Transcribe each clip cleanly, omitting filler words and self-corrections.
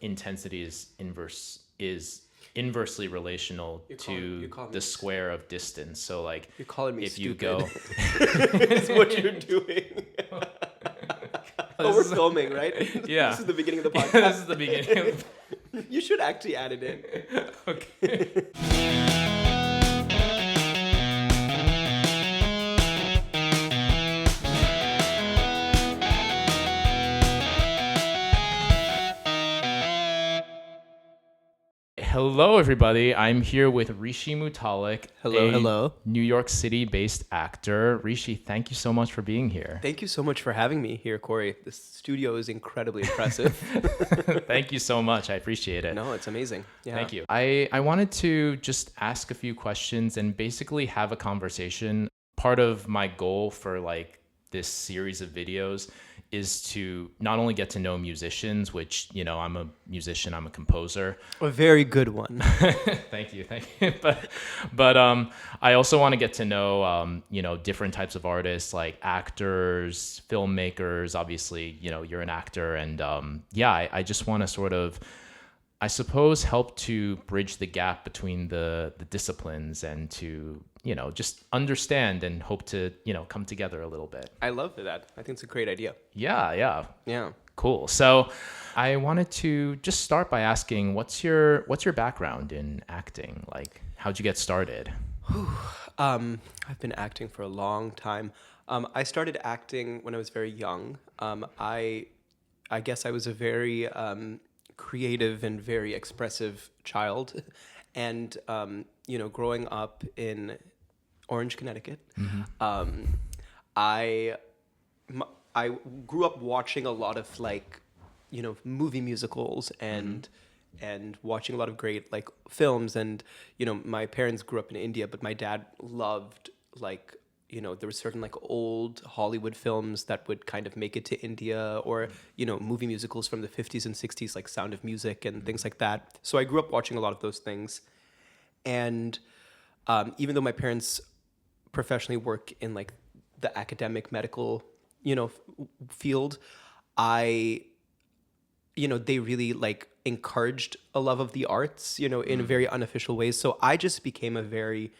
intensity is inversely relational to the square of distance. So like, you're calling me if stupid. you go, is what you're doing. Oh, we're filming, right? Yeah. This is the beginning of the podcast. This is the beginning. You should actually add it in. Okay. Hello, everybody. I'm here with Rishi Mutalik, Hello. New York City-based actor. Rishi, thank you so much for being here. Thank you so much for having me here, Corey. This studio is incredibly impressive. Thank you so much. I appreciate it. No, it's amazing. Yeah. Thank you. I wanted to just ask a few questions and basically have a conversation. Part of my goal for like this series of videos is to not only get to know musicians, which, you know, I'm a musician, I'm a composer. A very good one. Thank you. But I also want to get to know, you know, different types of artists like actors, filmmakers. Obviously, you know, you're an actor. And I just want to sort of, I suppose, help to bridge the gap between the disciplines and to, you know, just understand and hope to, you know, come together a little bit. I love that. I think it's a great idea. Yeah. Yeah. Cool. So I wanted to just start by asking, what's your background in acting? Like, how'd you get started? I've been acting for a long time. I started acting when I was very young. I guess I was a very creative and very expressive child. And, you know, growing up in Orange, Connecticut, I grew up watching a lot of like, you know, movie musicals and watching a lot of great like films. And, you know, my parents grew up in India, but my dad loved like, you know, there were certain like old Hollywood films that would kind of make it to India, or, you know, movie musicals from the 50s and 60s, like Sound of Music and things like that. So I grew up watching a lot of those things. And even though my parents professionally work in like the academic medical, you know, field, they really like encouraged a love of the arts, you know, in very unofficial ways. So I just became a very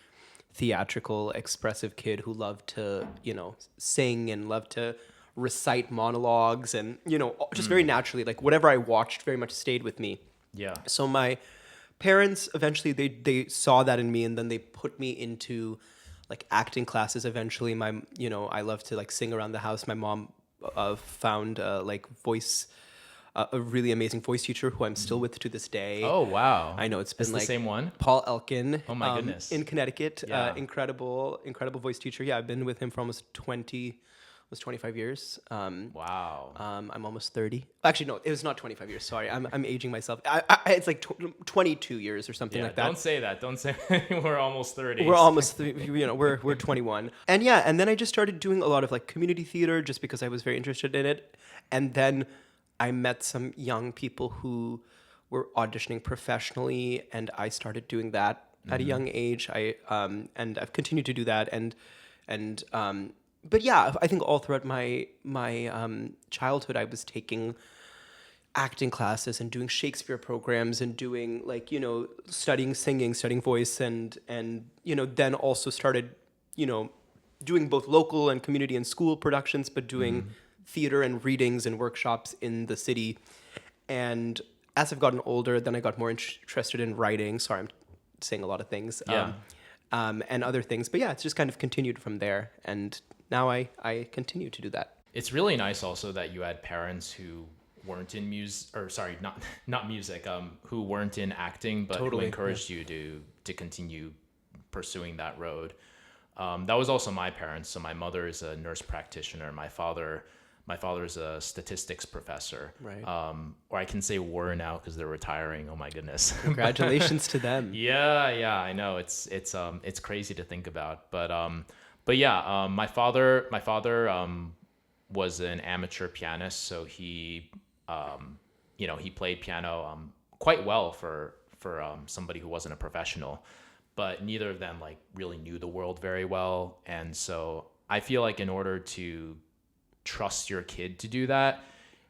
theatrical, expressive kid who loved to, you know, sing and loved to recite monologues and, you know, just very naturally, like whatever I watched very much stayed with me. Yeah. So my parents eventually they saw that in me, and then they put me into like acting classes eventually. I love to like sing around the house. My mom found like a really amazing voice teacher who I'm still with to this day. Oh, wow. I know, it's been like the same one? Paul Elkin. Oh my goodness. In Connecticut. Yeah. Incredible voice teacher. Yeah, I've been with him for almost 25 years. Wow. I'm almost 30. Actually, no, it was not 25 years. Sorry, I'm aging myself. It's like 22 years or something like that. Don't say that. Don't say we're almost 30. We're almost, you know, we're 21. And yeah, and then I just started doing a lot of like community theater just because I was very interested in it. And then I met some young people who were auditioning professionally, and I started doing that at a young age. And I've continued to do that. But yeah, I think all throughout my childhood, I was taking acting classes and doing Shakespeare programs and doing like, you know, studying singing, studying voice, and you know, then also started, you know, doing both local and community and school productions, but doing theater and readings and workshops in the city. And as I've gotten older, then I got more interested in writing. Sorry, I'm saying a lot of things. Yeah. And other things. But yeah, it's just kind of continued from there. And now I continue to do that. It's really nice also that you had parents who weren't in not music, who weren't in acting, but Totally, who encouraged you to continue pursuing that road. That was also my parents. So my mother is a nurse practitioner. My father's a statistics professor. Right. Or I can say were now because they're retiring. Oh my goodness. Congratulations to them. Yeah, I know. It's crazy to think about. But yeah, my father was an amateur pianist, so he played piano quite well for somebody who wasn't a professional. But neither of them like really knew the world very well, and so I feel like in order to trust your kid to do that,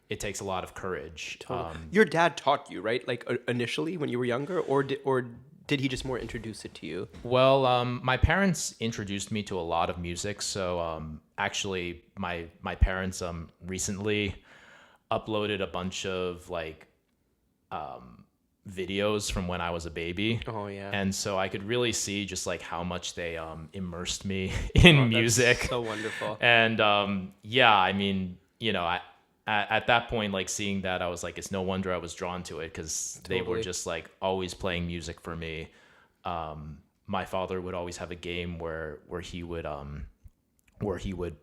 it takes a lot of courage. Totally. Your dad taught you, right? Like initially when you were younger, or did he just more introduce it to you? Well, my parents introduced me to a lot of music. So actually, my parents recently uploaded a bunch of like videos from when I was a baby. Oh yeah. And so I could really see just like how much they immersed me in music. That's so wonderful. And yeah, I mean, at that point, like seeing that, I was like, it's no wonder I was drawn to it, because they were just like always playing music for me. My father would always have a game where he would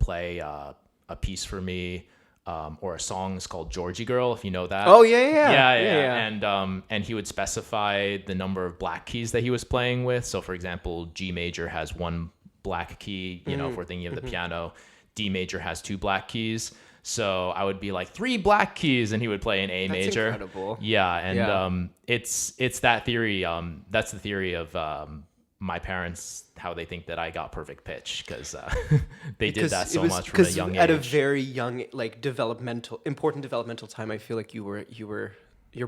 play a piece for me, or a song is called Georgie Girl, if you know that. Oh yeah. And he would specify the number of black keys that he was playing with. So for example, G major has one black key, if we're thinking of the piano. D major has two black keys. So I would be like 3 black keys, and he would play an A major. That's incredible. Yeah, and it's that theory. That's the theory of my parents, how they think that I got perfect pitch, because they did that so much from a young age. At a very young, like important developmental time, I feel like your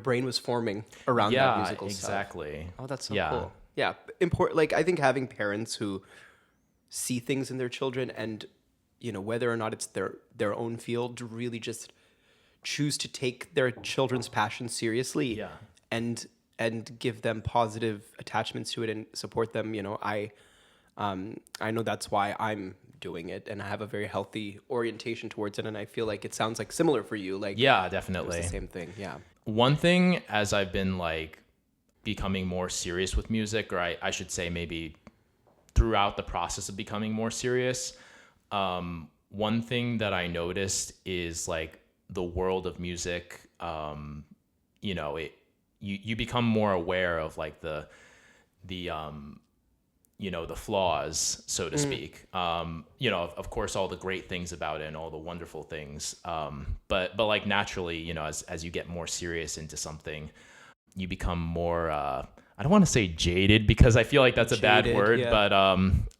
brain was forming around that musical stuff. Yeah, exactly. Oh, that's so cool. Yeah, important. Like I think having parents who see things in their children, and whether or not it's their own field, to really just choose to take their children's passion seriously, and give them positive attachments to it and support them. I know that's why I'm doing it, and I have a very healthy orientation towards it, and I feel like it sounds like similar for you. Like definitely it's the same thing. Yeah. One thing, as I've been like becoming more serious with music, or I should say maybe throughout the process of becoming more serious, one thing that I noticed is like the world of music, you become more aware of like the flaws, so to speak. Of course, all the great things about it and all the wonderful things. But like naturally, as you get more serious into something, you become more, I don't want to say jaded, because I feel like that's a bad word, but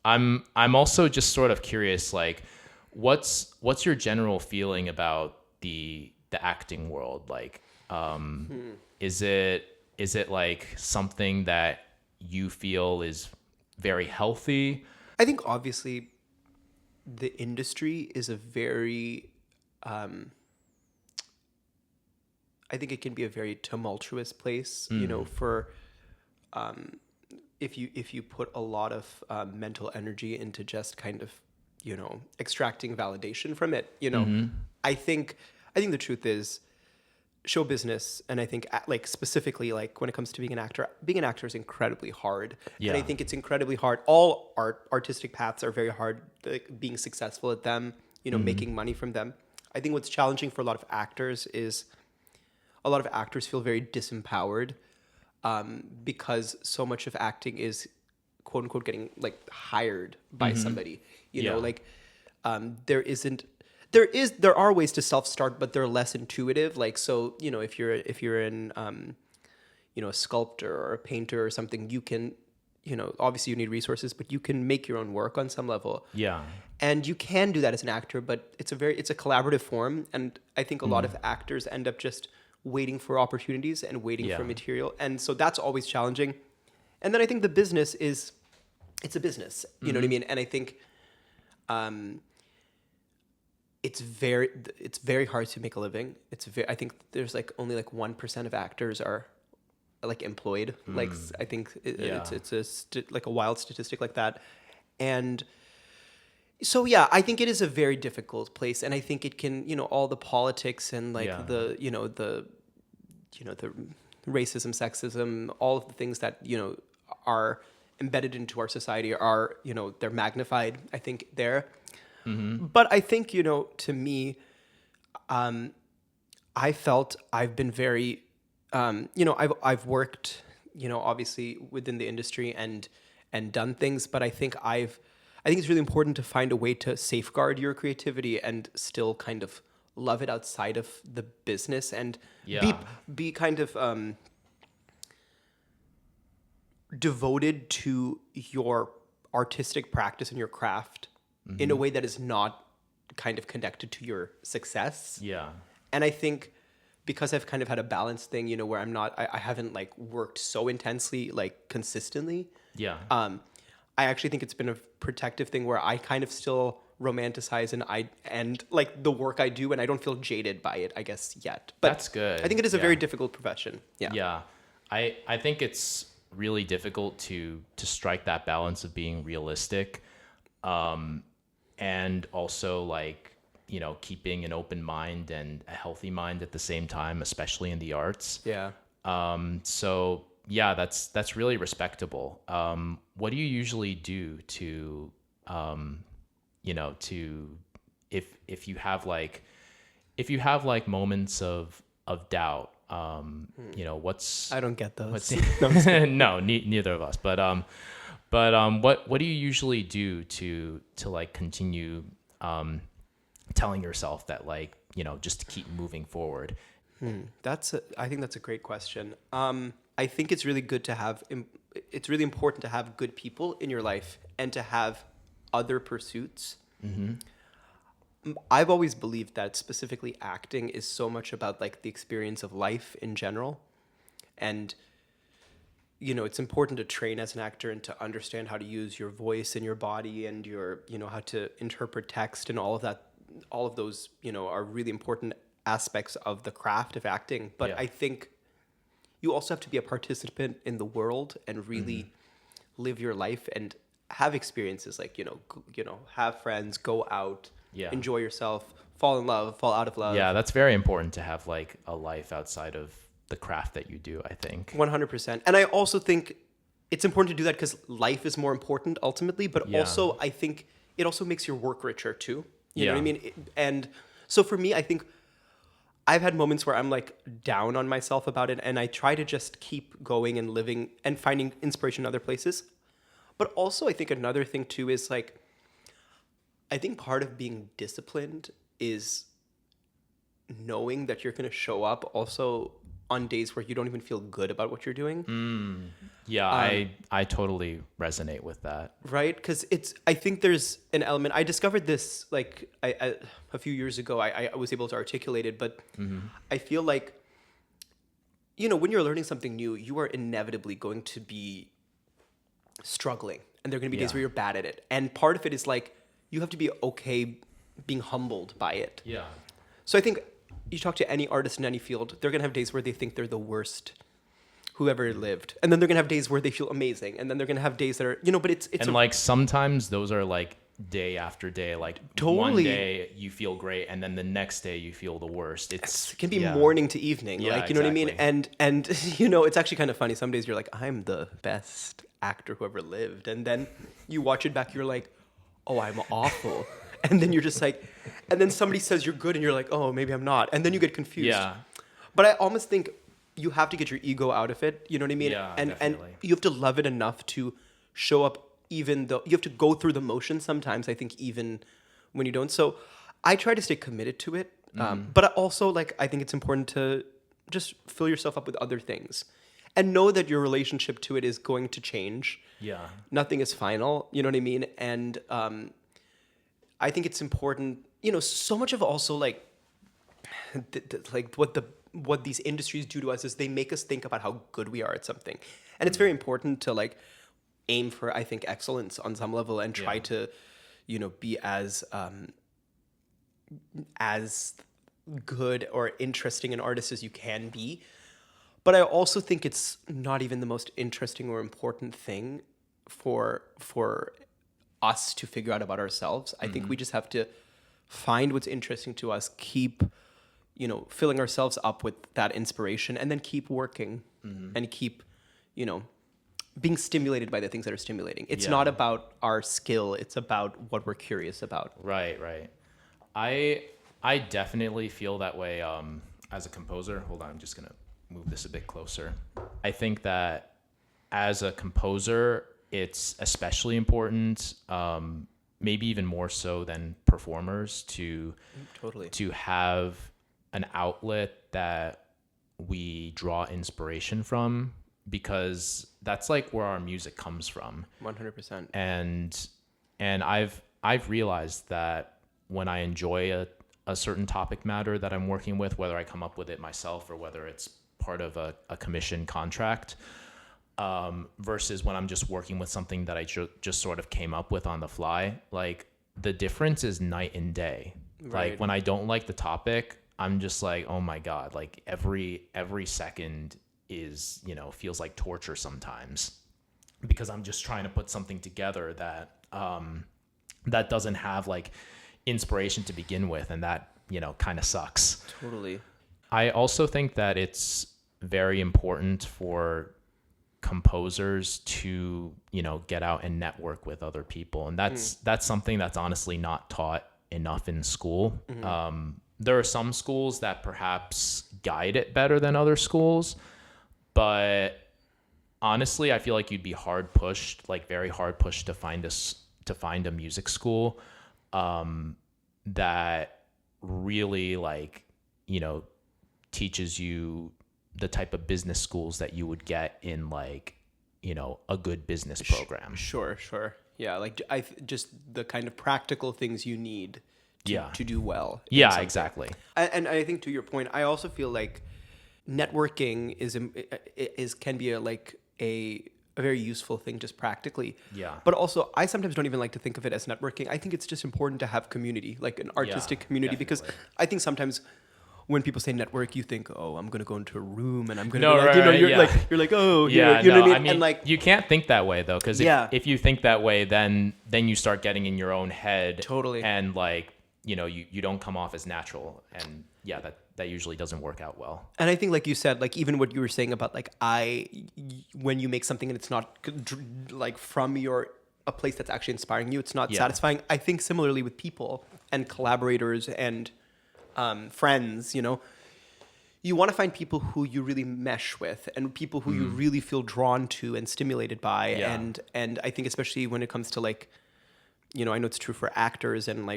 I'm also just sort of curious, like what's your general feeling about the acting world? Like, is it like something that you feel is very healthy? I think obviously the industry is a very, I think it can be a very tumultuous place, for, if you put a lot of mental energy into just kind of, extracting validation from it, I think the truth is, show business, and I think like specifically like when it comes to being an actor is incredibly hard. And I think it's incredibly hard. All artistic paths are very hard, like being successful at them, making money from them. I think what's challenging for a lot of actors is a lot of actors feel very disempowered, because so much of acting is quote unquote getting like hired by somebody, there are ways to self-start, but they're less intuitive. Like, so, if you're in, a sculptor or a painter or something, you can, obviously you need resources, but you can make your own work on some level. Yeah. And you can do that as an actor, but it's a collaborative form. And I think a lot of actors end up just waiting for opportunities and waiting for material. And so that's always challenging. And then I think the business it's a business, you know what I mean? And I think, it's very hard to make a living. I think there's like only like 1% of actors are like employed. Like I think it's like a wild statistic like that. And so I think it is a very difficult place, and I think it can, all the politics and like the racism, sexism, all of the things that are embedded into our society are they're magnified, I think, there. But I think, to me, I felt I've been very, I've worked, obviously within the industry and done things, but I think it's really important to find a way to safeguard your creativity and still kind of love it outside of the business, and be kind of devoted to your artistic practice and your craft in a way that is not kind of connected to your success. Yeah. And I think because I've kind of had a balanced thing, you know, where I haven't like worked so intensely, like consistently. Yeah. I actually think it's been a protective thing where I kind of still romanticize and like the work I do, and I don't feel jaded by it, I guess, yet. But That's good. I think it is a Yeah. very difficult profession. Yeah. Yeah. I think it's really difficult to strike that balance of being realistic, and also like, you know, keeping an open mind and a healthy mind at the same time, especially in the arts. Yeah. So yeah, that's really respectable. What do you usually do to, you know, to if you have like moments of doubt, you know, I don't get those. no, neither of us. What do you usually do to like continue telling yourself that, like, you know, just to keep moving forward? I think that's a great question. I think it's really good to have, it's really important to have good people in your life and to have other pursuits. I've always believed that specifically acting is so much about like the experience of life in general. And, you know, it's important to train as an actor and to understand how to use your voice and your body and your, you know, how to interpret text and all of that. All of those, you know, are really important aspects of the craft of acting. But Yeah. I think you also have to be a participant in the world and really live your life and have experiences like, you know, have friends, go out, Yeah. enjoy yourself, fall in love, fall out of love. Yeah, that's very important to have like a life outside of the craft that you do, I think. 100%. And I also think it's important to do that because life is more important ultimately, but Yeah. also I think it also makes your work richer too. You know what I Yeah. mean? And so for me, I think I've had moments where I'm like down on myself about it, and I try to just keep going and living and finding inspiration in other places. But also, I think another thing too is like, I think part of being disciplined is knowing that you're going to show up also on days where you don't even feel good about what you're doing. Yeah, I totally resonate with that. Right? Because I think there's an element. I discovered this like a few years ago. I was able to articulate it, but I feel like, you know, when you're learning something new, you are inevitably going to be struggling, and there are going to be days Yeah. where you're bad at it. And part of it is like you have to be okay being humbled by it. Yeah. So I think you talk to any artist in any field, they're going to have days where they think they're the worst who ever lived. And then they're going to have days where they feel amazing. And then they're going to have days that are, you know, but it's And like sometimes those are like day after day. Like one Totally. day you feel great, and then the next day you feel the worst. it can be yeah. morning to evening. Yeah, like, you know what I mean? exactly. And you know, it's actually kind of funny. Some days you're like, I'm the best actor who ever lived. And then you watch it back, you're like, oh, I'm awful. And then you're just like, and then somebody says you're good and you're like, oh, maybe I'm not. And then you get confused. Yeah. But I almost think you have to get your ego out of it. You know what I mean? Yeah, and definitely. you have to love it enough to show up, even though you have to go through the motions sometimes, I think, even when you don't. So I try to stay committed to it. But also, like, I think it's important to just fill yourself up with other things and know that your relationship to it is going to change. Yeah. Nothing is final. You know what I mean? And I think it's important, you know, so much of also like, like what these industries do to us is they make us think about how good we are at something. And it's very important to like aim for, I think, excellence on some level and try to, you know, be as good or interesting an artist as you can be. But I also think it's not even the most interesting or important thing for us to figure out about ourselves. I think we just have to find what's interesting to us, keep, you know, filling ourselves up with that inspiration, and then keep working and keep, you know, being stimulated by the things that are stimulating. It's Yeah. not about our skill. It's about what we're curious about. Right. I definitely feel that way as a composer. Hold on, I'm just gonna move this a bit closer. I think that as a composer, it's especially important, maybe even more so than performers, to Totally. have an outlet that we draw inspiration from, because that's like where our music comes from. 100%. And I've realized that when I enjoy a certain topic matter that I'm working with, whether I come up with it myself or whether it's part of a commission contract, versus when I'm just working with something that I just sort of came up with on the fly. Like, the difference is night and day. Right. Like, when I don't like the topic, I'm just like, oh my God, like every second is, feels like torture sometimes, because I'm just trying to put something together that doesn't have like inspiration to begin with, and that kind of sucks. Totally. I also think that it's very important for composers to get out and network with other people, and that's something that's honestly not taught enough in school. There are some schools that perhaps guide it better than other schools, but honestly, I feel like you'd be very hard pushed to find a music school that really teaches you the type of business schools that you would get in a good business program. Sure. Yeah, like just the kind of practical things you need to do well. Yeah, exactly. And I think, to your point, I also feel like networking can be a very useful thing just practically. Yeah. But also, I sometimes don't even like to think of it as networking. I think it's just important to have community, like an artistic community, definitely. because I think sometimes when people say network, you think, oh, I'm going to go into a room and I'm going to you're like, oh, yeah, you know what I mean? I mean, And you can't think that way though, because if you think that way, then you start getting in your own head. Totally. And you don't come off as natural, and that usually doesn't work out well. And I think, like you said, like even what you were saying about when you make something and it's not like from a place that's actually inspiring you, it's not satisfying. I think similarly with people and collaborators and friends, you want to find people who you really mesh with and people who you really feel drawn to and stimulated by. Yeah. And I think especially when it comes to I know it's true for actors and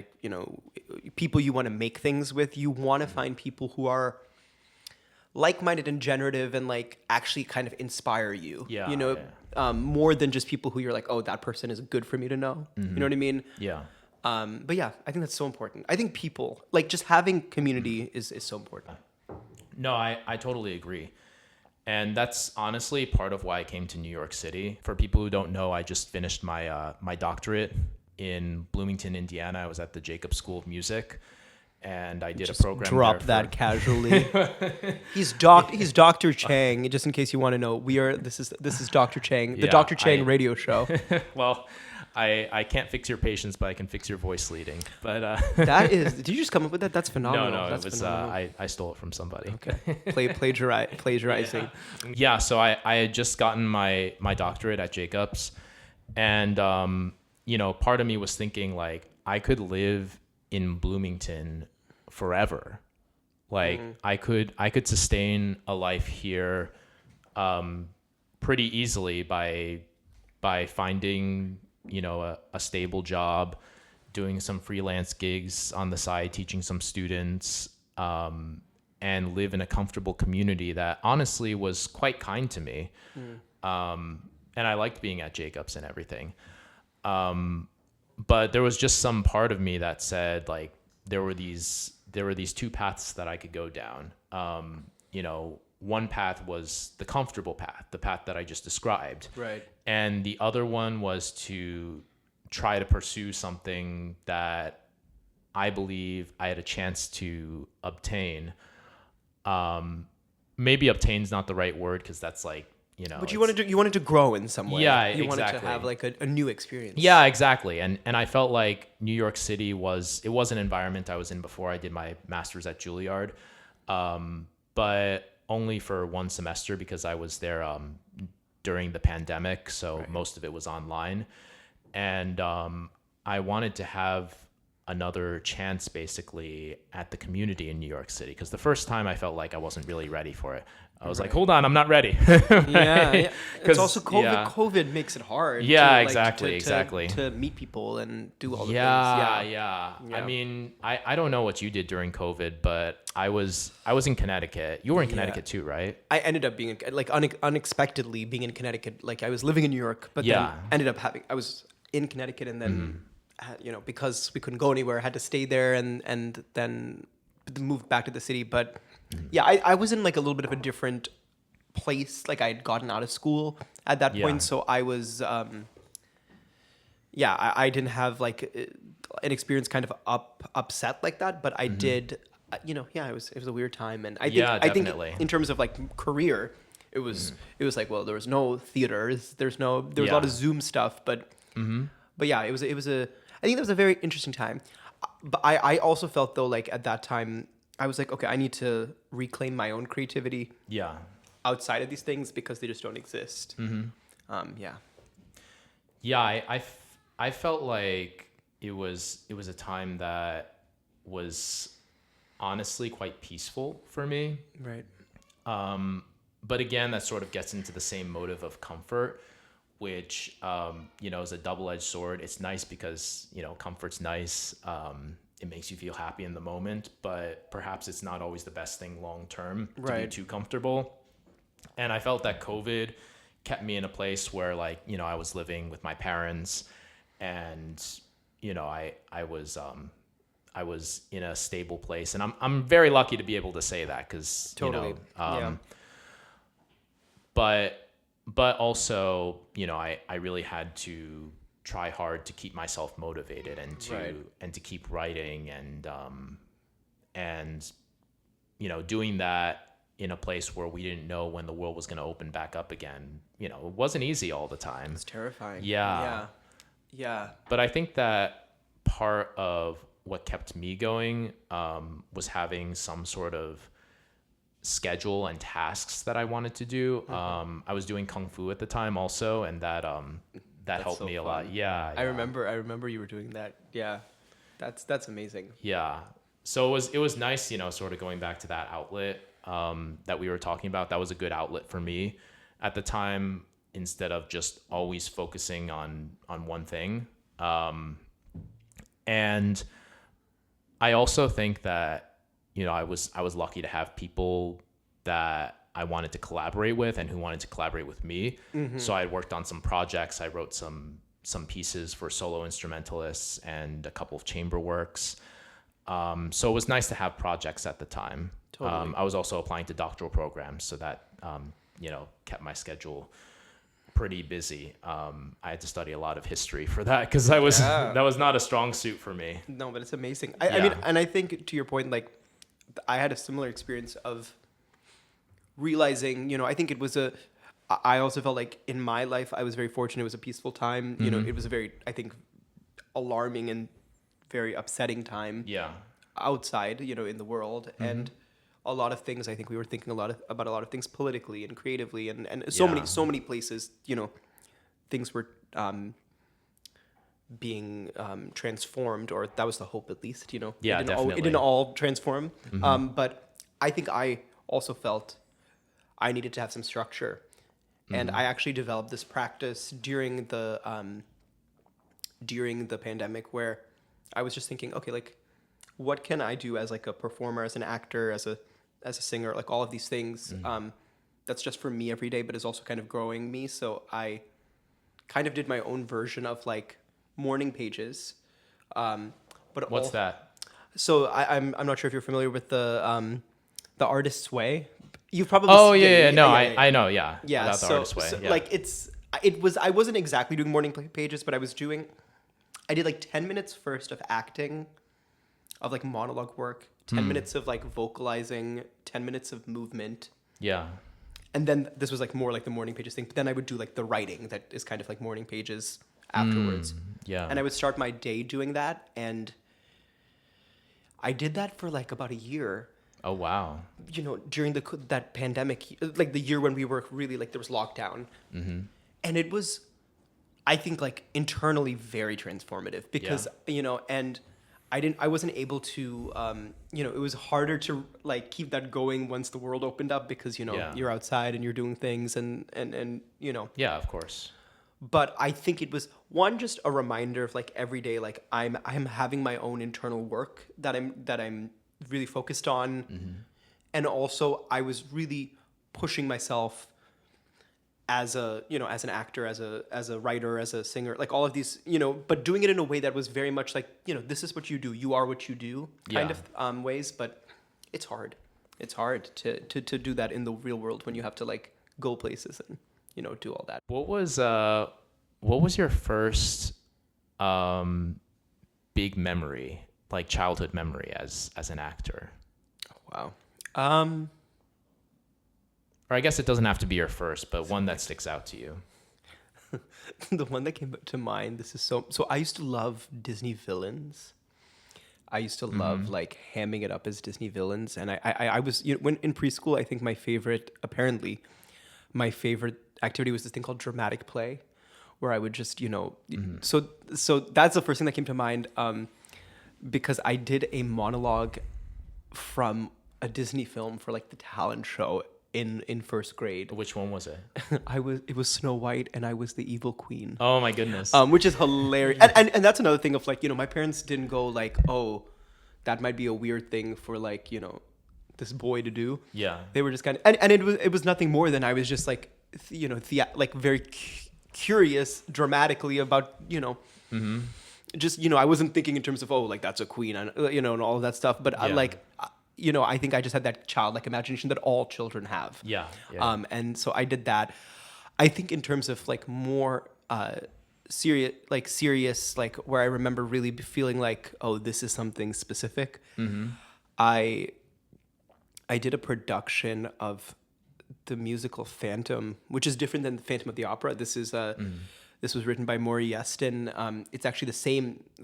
people you want to make things with, you want to find people who are like-minded and generative and actually kind of inspire you. More than just people who you're like, oh, that person is good for me to know. You know what I mean? Yeah. But yeah, I think that's so important. I think people, just having community is so important. No, I totally agree. And that's honestly part of why I came to New York City. For people who don't know, I just finished my doctorate in Bloomington, Indiana. I was at the Jacobs School of Music, and I did a program. Drop that casually. He's Dr. Chang. Just in case you want to know, this is Dr. Chang, the Dr. Chang radio show. Well, I can't fix your patience, but I can fix your voice leading. But did you just come up with that? That's phenomenal. No, that's it was I stole it from somebody. Okay, plagiarizing. Yeah, so I had just gotten my doctorate at Jacobs, and part of me was thinking I could live in Bloomington forever. I could sustain a life here pretty easily by finding a stable job, doing some freelance gigs on the side, teaching some students, and live in a comfortable community that honestly was quite kind to me. And I liked being at Jacobs and everything. But there was just some part of me that said there were these two paths that I could go down. One path was the comfortable path, the path that I just described. Right. And the other one was to try to pursue something that I believe I had a chance to obtain. Maybe obtain's not the right word, because that's but you wanted to grow in some way. Yeah, you exactly. wanted to have a new experience. Yeah, exactly. And I felt like New York City was an environment I was in before I did my master's at Juilliard, but only for one semester because I was there during the pandemic, so most of it was online. And I wanted to have another chance basically at the community in New York City, because the first time I felt like I wasn't really ready for it. I was like, hold on, I'm not ready. Yeah. It's also COVID. Yeah. COVID makes it hard. Yeah, exactly. To meet people and do all the things. Yeah. I mean, I don't know what you did during COVID, but I was in Connecticut. You were in Connecticut too, right? I ended up being unexpectedly being in Connecticut. I was living in New York, but then ended up I was in Connecticut, and then because we couldn't go anywhere, had to stay there and then moved back to the city. But yeah, I was in like a little bit of a different place. Like I had gotten out of school at that point, so I was I didn't have like an experience kind of upset like that, but I did. It was a weird time, and I think in terms of like career, it was like, well, there was no theaters, there was a lot of Zoom stuff, but yeah, it was I think that was a very interesting time. But I also felt though, like at that time, I was like, okay, I need to reclaim my own creativity. Yeah. Outside of these things because they just don't exist. I felt like it was a time that was honestly quite peaceful for me. Right. But again, that sort of gets into the same motive of comfort, which is a double-edged sword. It's nice because comfort's nice. It makes you feel happy in the moment, but perhaps it's not always the best thing long term to be too comfortable. And I felt that COVID kept me in a place where I was living with my parents, and I was in a stable place, and I'm very lucky to be able to say that because totally. But also I really had to try hard to keep myself motivated and to keep writing and doing that in a place where we didn't know when the world was going to open back up again. It wasn't easy all the time. It's terrifying. Yeah. But I think that part of what kept me going was having some sort of schedule and tasks that I wanted to do. I was doing Kung Fu at the time also, and that helped me a lot. Yeah. I remember you were doing that. Yeah. That's amazing. Yeah. So it was nice, sort of going back to that outlet that we were talking about. That was a good outlet for me at the time, instead of just always focusing on one thing. And I also think that, I was lucky to have people that I wanted to collaborate with and who wanted to collaborate with me. So I worked on some projects. I wrote some pieces for solo instrumentalists and a couple of chamber works. So it was nice to have projects at the time. Totally. I was also applying to doctoral programs, so that kept my schedule pretty busy. I had to study a lot of history for that because that was not a strong suit for me. No, but it's amazing. I mean, and I think to your point, like I had a similar experience of realizing, I think it was I also felt like in my life I was very fortunate. It was a peaceful time. It was a very, I think, alarming and very upsetting time. Yeah. Outside, in the world, and a lot of things. I think we were thinking about a lot of things politically and creatively, and so many places. Things were being transformed, or that was the hope, at least. Yeah, definitely. It didn't all transform, but I think I also felt I needed to have some structure, and I actually developed this practice during the pandemic where I was just thinking, okay, like, what can I do as like a performer, as an actor, as a singer, like all of these things that's just for me every day, but is also kind of growing me. So I kind of did my own version of like morning pages. But what's that? So I'm not sure if you're familiar with the Artist's Way. You've probably I know, yeah. About the Artist's Way. So like I wasn't exactly doing morning pages, but I did like 10 minutes first of acting, of like monologue work, 10 minutes of like vocalizing, 10 minutes of movement. Yeah. And then this was like more like the morning pages thing. But then I would do like the writing that is kind of like morning pages afterwards. Yeah. And I would start my day doing that. And I did that for like about a year. Oh, wow. During that pandemic, like the year when we were really like there was lockdown. And it was, I think, like internally very transformative because, and I wasn't able to, it was harder to like keep that going once the world opened up because, you're outside and you're doing things and. Yeah, of course. But I think it was just a reminder of like every day, like I'm having my own internal work that I'm really focused on. And also I was really pushing myself as an actor, as a writer, as a singer, like all of these, but doing it in a way that was very much like, this is what you do, you are what you do kind of ways. But it's hard. It's hard to do that in the real world when you have to like go places and, do all that. What was your first big memory, like childhood memory as an actor? Wow. Or I guess it doesn't have to be your first, but one that sticks out to you. The one that came to mind, this is so I used to love Disney villains. I used to love like hamming it up as Disney villains. And I was, when in preschool, I think my favorite activity was this thing called dramatic play, where I would just, so that's the first thing that came to mind, because I did a monologue from a Disney film for like the talent show in first grade. Which one was it? It was Snow White, and I was the evil queen. Oh my goodness. Which is hilarious. And that's another thing of like, my parents didn't go like, oh, that might be a weird thing for like, this boy to do. Yeah. They were just kind of, and it was nothing more than I was just like, like very curious dramatically about, just, I wasn't thinking in terms of, oh, like that's a queen, and, and all of that stuff. But I think I just had that childlike imagination that all children have. Yeah. And so I did that. I think in terms of like more serious, like where I remember really feeling like, oh, this is something specific. I did a production of the musical Phantom, which is different than the Phantom of the Opera. This is this was written by Maury Yeston. It's actually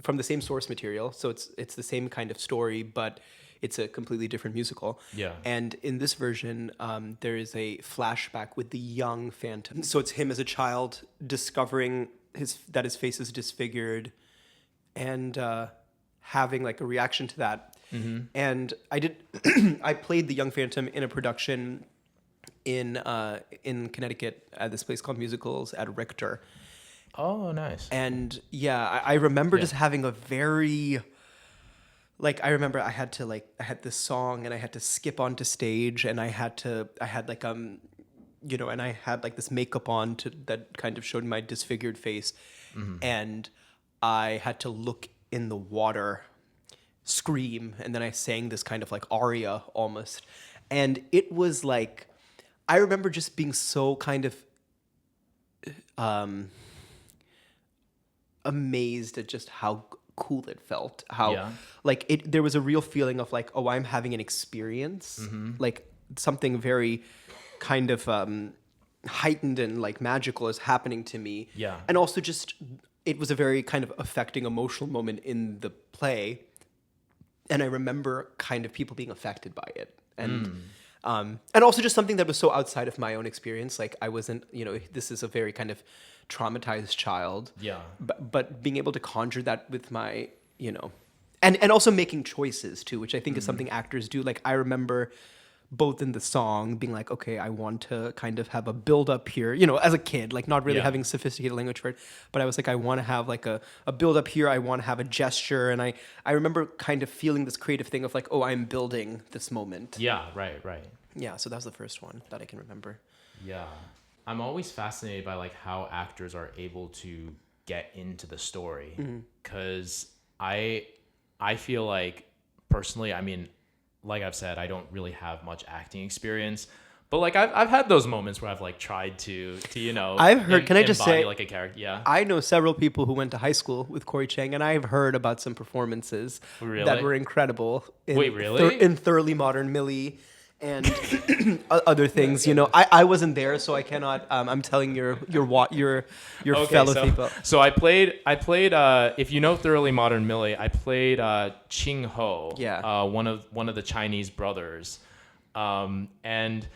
from the same source material, so it's the same kind of story, but it's a completely different musical. Yeah. And in this version, there is a flashback with the young Phantom. So it's him as a child discovering that his face is disfigured, and having like a reaction to that. And I played the young Phantom in a production in Connecticut at this place called Musicals at Richter. Oh, nice. And yeah, I remember just having a very, like, I remember I had this song and I had to skip onto stage, and I had this makeup on that kind of showed my disfigured face. And I had to look in the water, scream, and then I sang this kind of like aria almost. And it was like, I remember just being so kind of amazed at just how cool it felt. There was a real feeling of like, oh, I'm having an experience, like something very kind of heightened and like magical is happening to me. Yeah. And also just, it was a very kind of affecting emotional moment in the play. And I remember kind of people being affected by it. And also just something that was so outside of my own experience. Like I wasn't, this is a very kind of traumatized child. Yeah. But being able to conjure that with my, and also making choices too, which I think is something actors do. Like I remember both in the song being like, okay, I want to kind of have a build up here, as a kid, like not really having sophisticated language for it, but I was like, I want to have like a build up here. I want to have a gesture. And I remember kind of feeling this creative thing of like, oh, I'm building this moment. Yeah. Right. Yeah. So that was the first one that I can remember. Yeah. I'm always fascinated by like how actors are able to get into the story. 'Cause I feel like personally, I mean, like I've said, I don't really have much acting experience, but like I've had those moments where I've like tried to I've heard. Can I just say, like a character? Yeah. I know several people who went to high school with Corey Chang, and I've heard about some performances that were incredible. Wait, really? In Thoroughly Modern Millie and other things. I wasn't there, so I cannot. I'm telling your okay, fellow people. So I played. If you know Thoroughly Modern Millie, I played Ching Ho. Yeah. One of the Chinese brothers, and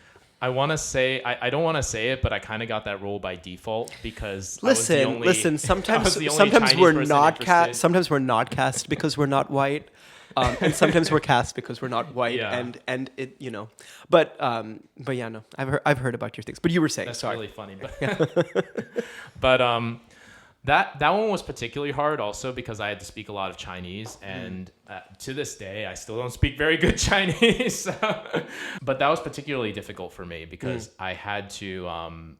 I want to say I don't want to say it, but I kind of got that role by default because listen. Sometimes we're not cast. Sometimes we're not cast because we're not white. And sometimes we're cast because we're not white, and it, but yeah, no, I've heard about your things, but you were saying, that's really funny, but that one was particularly hard also because I had to speak a lot of Chinese, and to this day I still don't speak very good Chinese, but that was particularly difficult for me because I had to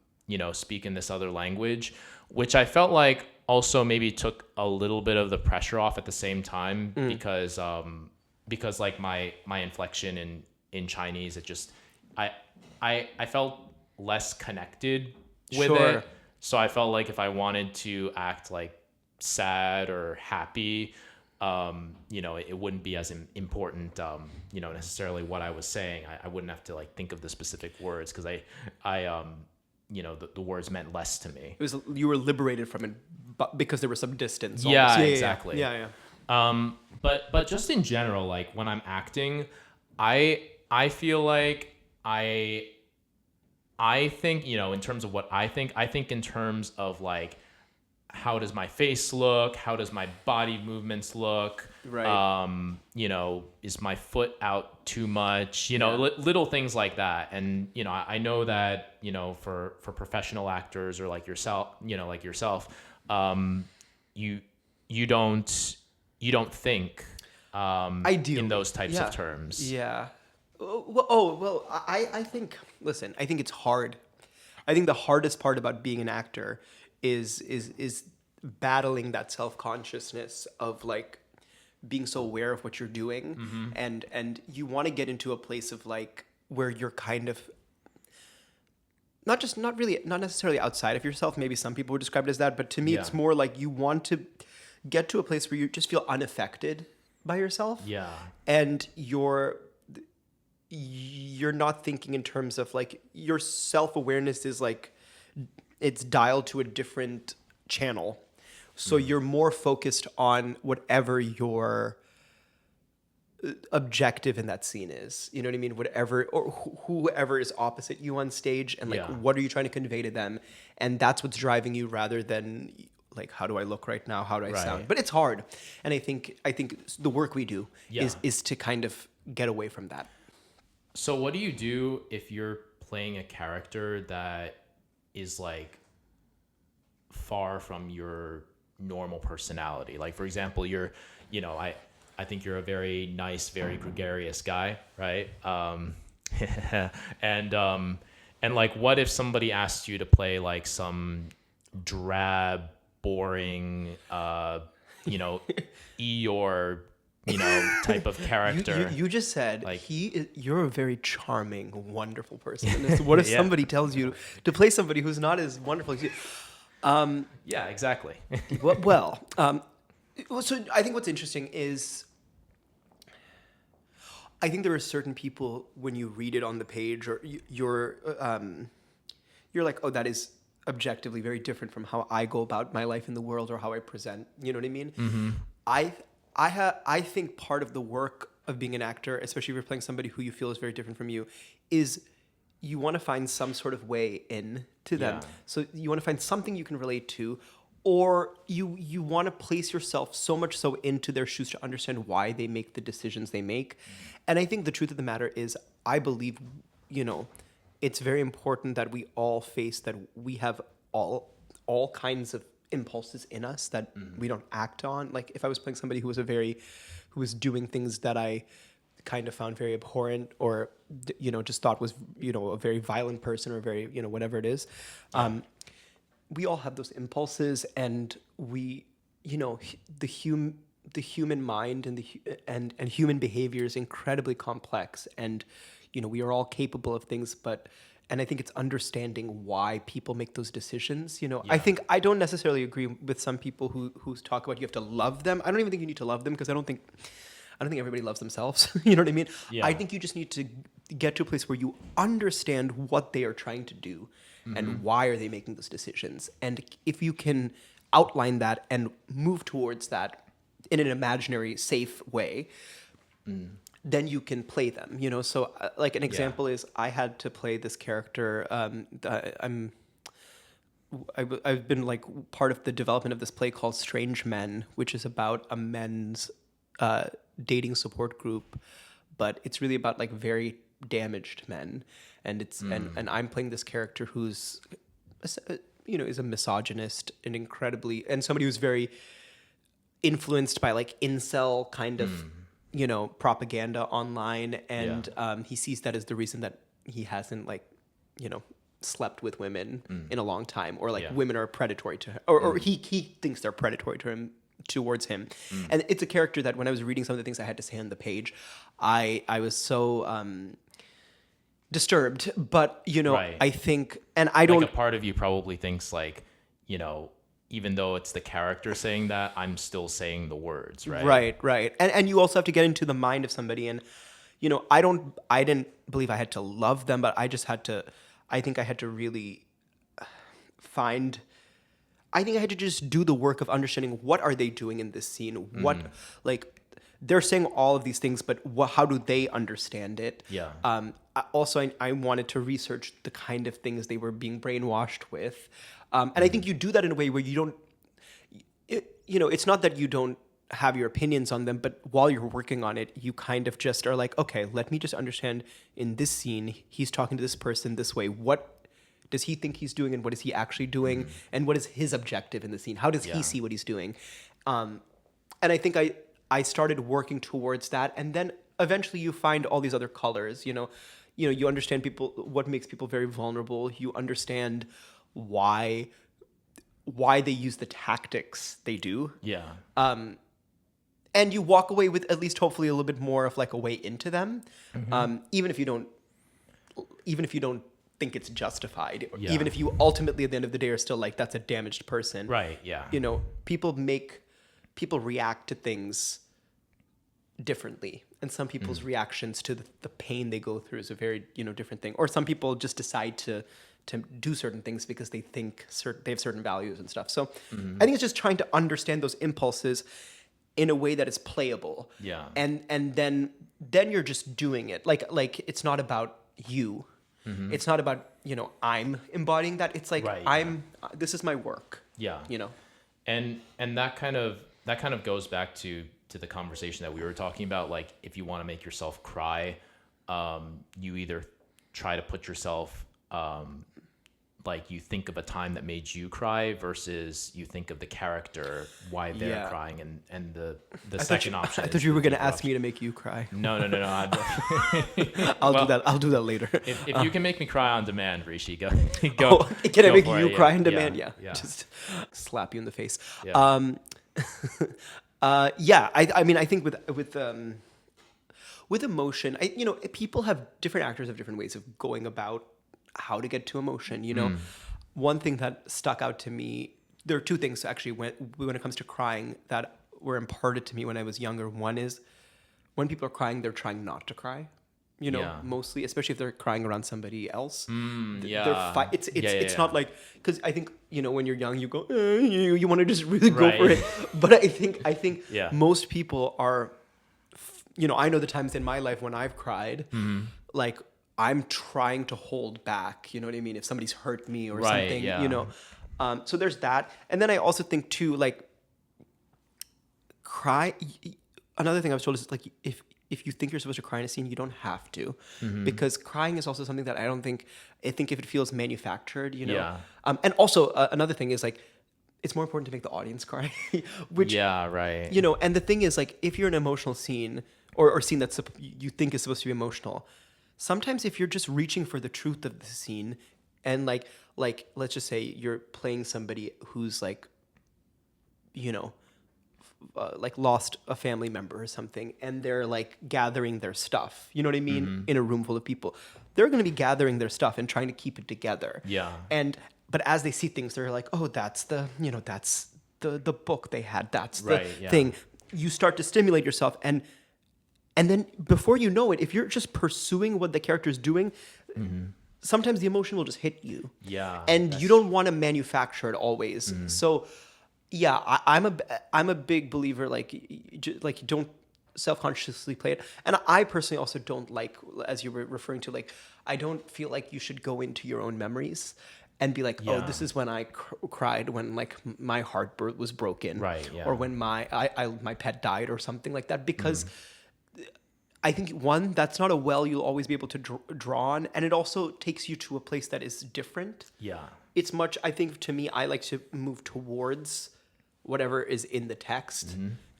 speak in this other language, which I felt like also maybe took a little bit of the pressure off at the same time because like my inflection in Chinese, it just I felt less connected with Sure. it. So I felt like if I wanted to act like sad or happy, it wouldn't be as important, necessarily what I was saying. I wouldn't have to like think of the specific words because the words meant less to me. It was you were liberated from it, but because there was some distance. Yeah, almost. exactly. Yeah. But just in general, like when I'm acting, I feel like I think, in terms of what I think in terms of like, how does my face look? How does my body movements look? Right. Is my foot out too much? Little things like that. And, I know that, for professional actors or like yourself, you don't think Ideally, in those types of terms. Yeah. I think. Listen, I think it's hard. I think the hardest part about being an actor is battling that self-consciousness of like being so aware of what you're doing, and you want to get into a place of like where you're kind of not necessarily outside of yourself. Maybe some people would describe it as that, but to me, it's more like you want to get to a place where you just feel unaffected by yourself. Yeah. And you're not thinking in terms of like your self-awareness is like it's dialed to a different channel. So you're more focused on whatever your objective in that scene is. You know what I mean? Whatever, or whoever is opposite you on stage, and like what are you trying to convey to them? And that's what's driving you rather than like, how do I look right now? How do I sound? But it's hard. And I think the work we do is to kind of get away from that. So what do you do if you're playing a character that is like far from your normal personality? Like, for example, I think you're a very nice, very gregarious guy, right? And like, what if somebody asked you to play like some drab, boring, Eeyore, type of character? You just said like, you're a very charming, wonderful person. And what if somebody tells you to play somebody who's not as wonderful as you? Yeah, exactly. So I think what's interesting is I think there are certain people when you read it on the page, or you're like, oh, that is objectively very different from how I go about my life in the world or how I present. You know what I mean? Mm-hmm. I think part of the work of being an actor, especially if you're playing somebody who you feel is very different from you, is you want to find some sort of way in to them. Yeah. So you want to find something you can relate to, or you want to place yourself so much so into their shoes to understand why they make the decisions they make. And I think the truth of the matter is, I believe, it's very important that we all face that we have all kinds of impulses in us that we don't act on. Like if I was playing somebody who was doing things that I kind of found very abhorrent, or just thought was a very violent person, or very whatever it is, we all have those impulses, and we the human mind and human behavior is incredibly complex, and we are all capable of things, and I think it's understanding why people make those decisions. I think I don't necessarily agree with some people who talk about you have to love them. I don't even think you need to love them, because I don't think everybody loves themselves. You know what I mean? Yeah. I think you just need to get to a place where you understand what they are trying to do and why are they making those decisions. And if you can outline that and move towards that in an imaginary, safe way, then you can play them. So like an example is I had to play this character. I've been like part of the development of this play called Strange Men, which is about a men's dating support group, but it's really about like very damaged men, and it's and I'm playing this character who's is a misogynist and somebody who's very influenced by like incel kind of propaganda online, and he sees that as the reason that he hasn't like slept with women in a long time, or like women are predatory to him, or he thinks they're predatory to him, towards him. And it's a character that when I was reading some of the things I had to say on the page, I was so disturbed. But Right. I think, and I don't. Like a part of you probably thinks like, even though it's the character saying that, I'm still saying the words, right? Right. And you also have to get into the mind of somebody. And, I didn't believe I had to love them, but I think I had to really I think I had to just do the work of understanding what are they doing in this scene? What, like, they're saying all of these things, but how do they understand it? Yeah. I wanted to research the kind of things they were being brainwashed with. And I think you do that in a way where you don't, it's not that you don't have your opinions on them, but while you're working on it, you kind of just are like, okay, let me just understand in this scene, he's talking to this person this way. What does he think he's doing, and what is he actually doing? And what is his objective in the scene? How does he see what he's doing? And I think I started working towards that. And then eventually you find all these other colors, you understand people, what makes people very vulnerable. You understand why they use the tactics they do. Yeah. And you walk away with at least hopefully a little bit more of like a way into them. Even if you don't think it's justified, or even if you ultimately at the end of the day are still like, that's a damaged person. Right. Yeah. People react to things differently, and some people's reactions to the pain they go through is a very different thing. Or some people just decide to do certain things because they think they have certain values and stuff. So I think it's just trying to understand those impulses in a way that is playable. Yeah. And then you're just doing it. Like it's not about you. It's not about, I'm embodying that. It's like, this is my work. Yeah. And that kind of goes back to the conversation that we were talking about. Like, if you want to make yourself cry, you either try to put yourself, like you think of a time that made you cry versus you think of the character, why they're crying, and the second option. I thought you were going to ask me to make you cry. No. I'll do that later. If you can make me cry on demand, Rishi, go. Can I make you cry on demand? Yeah. Just slap you in the face. Yeah. I mean, I think with emotion, people have different actors have different ways of going about how to get to emotion. One thing that stuck out to me, there are two things actually when it comes to crying that were imparted to me when I was younger. One is when people are crying, they're trying not to cry. Mostly, especially if they're crying around somebody else. It's not like, because I think when you're young, you go you want to just really go for it. But I think most people are, I know the times in my life when I've cried, like I'm trying to hold back. You know what I mean? If somebody's hurt me or something, so there's that. And then I also think too, like cry. Another thing I was told is like if you think you're supposed to cry in a scene, you don't have to, because crying is also something that I think if it feels manufactured, and also another thing is like, it's more important to make the audience cry, which, and the thing is like, if you're in an emotional scene or scene that's you think is supposed to be emotional, sometimes if you're just reaching for the truth of the scene and like let's just say you're playing somebody who's like, like lost a family member or something, and they're like gathering their stuff, you know what I mean? In a room full of people, they're going to be gathering their stuff and trying to keep it together. But as they see things, they're like, oh, that's that's the book they had. That's the thing. You start to stimulate yourself. And then before you know it, if you're just pursuing what the character's doing, sometimes the emotion will just hit you. And you don't want to manufacture it always. So I'm a big believer, like don't self-consciously play it. And I personally also don't like, as you were referring to, like, I don't feel like you should go into your own memories and be like, oh, this is when I cried when like my heart was broken, or when my pet died or something like that, because I think one, that's not a well you'll always be able to draw on, and it also takes you to a place that is different. It's much, I think, to me, I like to move towards whatever is in the text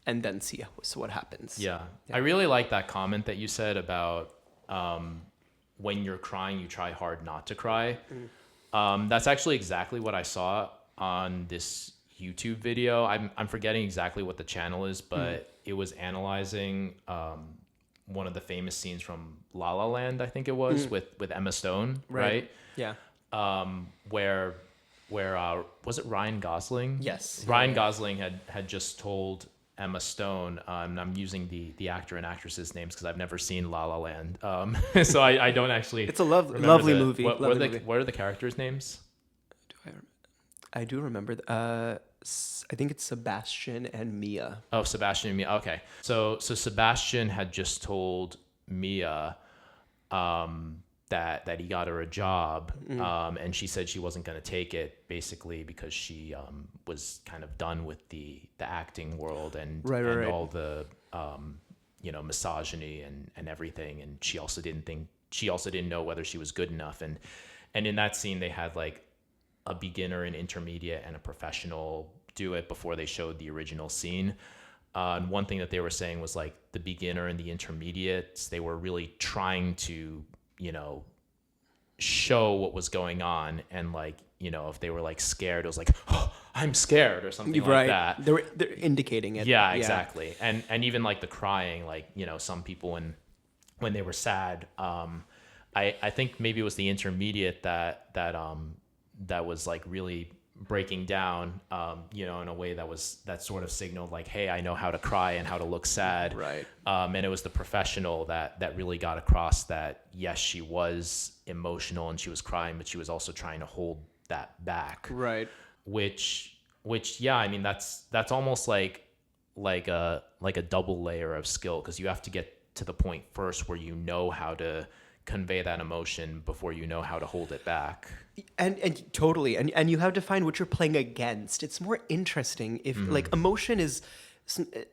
and then see what happens. I really like that comment that you said about when you're crying, you try hard not to cry. That's actually exactly what I saw on this YouTube video. I'm forgetting exactly what the channel is, but it was analyzing one of the famous scenes from La La Land, I think it was, with Emma Stone, right? Yeah. Where was it Ryan Gosling? Yes. Ryan Gosling had just told Emma Stone, and I'm using the actor and actress's names because I've never seen La La Land, so I don't actually. It's a lovely movie. What movie. What are the characters' names? I do remember. I think it's Sebastian and Mia. Oh, Sebastian and Mia. Okay, so Sebastian had just told Mia that he got her a job, and she said she wasn't going to take it, basically because she was kind of done with the acting world and all the misogyny and everything, and she also didn't know whether she was good enough, and in that scene they had like a beginner, an intermediate, and a professional do it before they showed the original scene. And one thing that they were saying was like the beginner and the intermediates, they were really trying to show what was going on, and like if they were like scared, it was like, oh, I'm scared or something like that. They're indicating it. Yeah, exactly. And even like the crying, like some people when they were sad, I think maybe it was the intermediate that was like really breaking down, in a way that sort of signaled like, hey, I know how to cry and how to look sad. Right. And it was the professional that really got across that, yes, she was emotional and she was crying, but she was also trying to hold that back. Right. Which, yeah, I mean, that's almost like a double layer of skill, because you have to get to the point first where you know how to convey that emotion before you know how to hold it back. And totally, and you have to find what you're playing against. It's more interesting if like emotion is,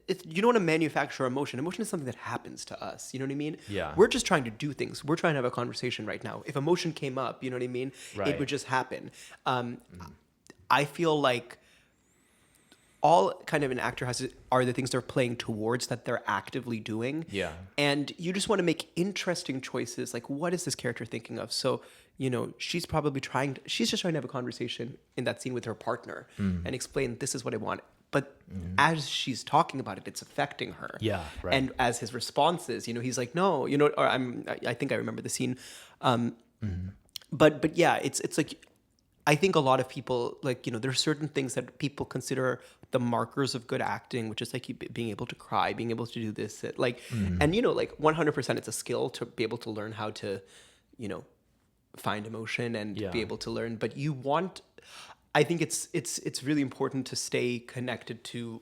if you don't want to manufacture emotion. Emotion is something that happens to us. You know what I mean? Yeah. We're just trying to do things. We're trying to have a conversation right now. If emotion came up, you know what I mean? Right. It would just happen. I feel like all kind of an actor has are the things they're playing towards, that they're actively doing. Yeah. And you just want to make interesting choices. Like, what is this character thinking of? So, she's probably she's just trying to have a conversation in that scene with her partner and explain, this is what I want. But as she's talking about it, it's affecting her. Yeah, right. And as his responses, he's like, no, or I think I remember the scene. But yeah, it's like, I think a lot of people, like, there are certain things that people consider the markers of good acting, which is like being able to cry, being able to do this, like, and like 100% it's a skill to be able to learn how to, find emotion and be able to learn. But I think it's really important to stay connected to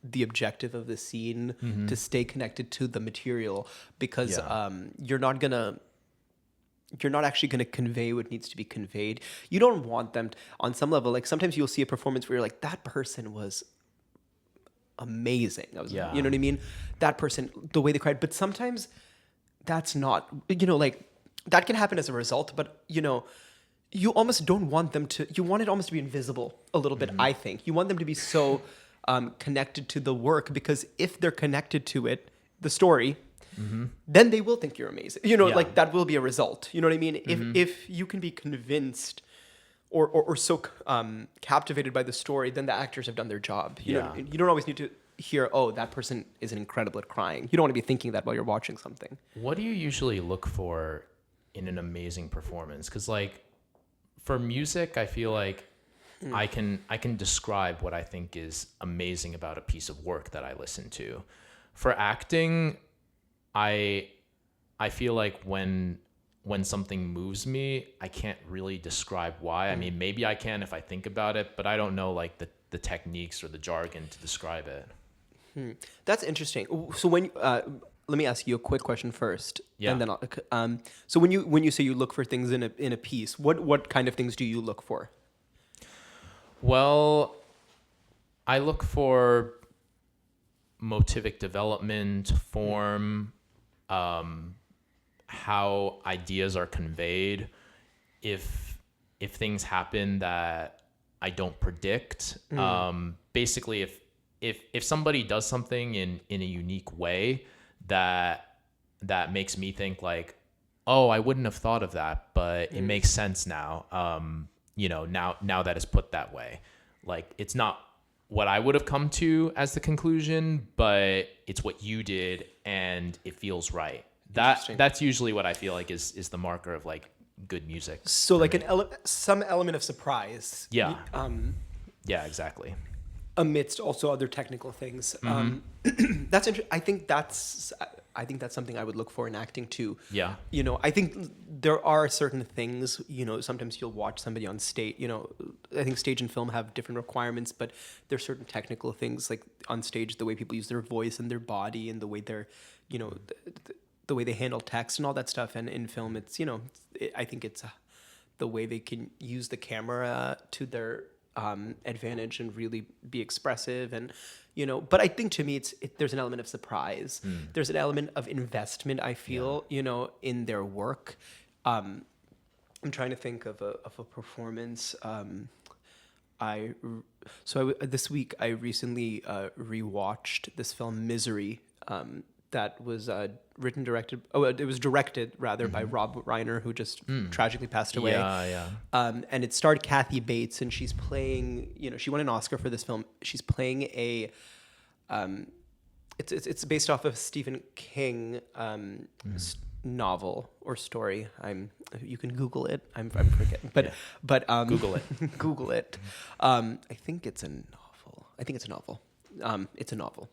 the objective of the scene, to stay connected to the material, because you're not actually going to convey what needs to be conveyed. You don't want them on some level. Like, sometimes you'll see a performance where you're like, that person was amazing. You know what I mean? That person, the way they cried. But sometimes that's not, like, that can happen as a result. But, you almost don't want them to, you want it almost to be invisible a little bit, I think. You want them to be so connected to the work, because if they're connected to it, the story, then they will think you're amazing. Like, that will be a result. You know what I mean? If you can be convinced or so captivated by the story, then the actors have done their job. You know, you don't always need to hear, oh, that person is incredible at crying. You don't want to be thinking that while you're watching something. What do you usually look for in an amazing performance? Because, like, for music, I feel like I can describe what I think is amazing about a piece of work that I listen to. For acting, I feel like when something moves me, I can't really describe why. I mean, maybe I can if I think about it, but I don't know like the techniques or the jargon to describe it. That's interesting. So when let me ask you a quick question first, and then so when you say you look for things in a piece, what kind of things do you look for? Well, I look for motivic development, form, how ideas are conveyed, if things happen that I don't predict. Basically, if somebody does something in a unique way that makes me think like, oh, I wouldn't have thought of that, but it makes sense now. now that it's put that way, like it's not what I would have come to as the conclusion, but it's what you did and it feels right. That's usually what I feel like is the marker of like good music. So like some element of surprise. Yeah. Yeah, exactly. Amidst also other technical things. That's interesting. I think that's something I would look for in acting too. Yeah. I think there are certain things, sometimes you'll watch somebody on stage, I think stage and film have different requirements, but there's certain technical things like on stage, the way people use their voice and their body and the way they're, the way they handle text and all that stuff. And in film, it's, I think it's the way they can use the camera to their advantage and really be expressive and but I think to me there's an element of surprise. There's an element of investment I feel in their work. I'm trying to think of a performance. This week I recently rewatched this film Misery that was it was directed rather by Rob Reiner, who just tragically passed away. And it starred Kathy Bates, and she's playing, she won an Oscar for this film. She's playing it's based off of Stephen King novel or story. You can Google it. I'm forgetting, but Google it. Google it. I think it's a novel. It's a novel.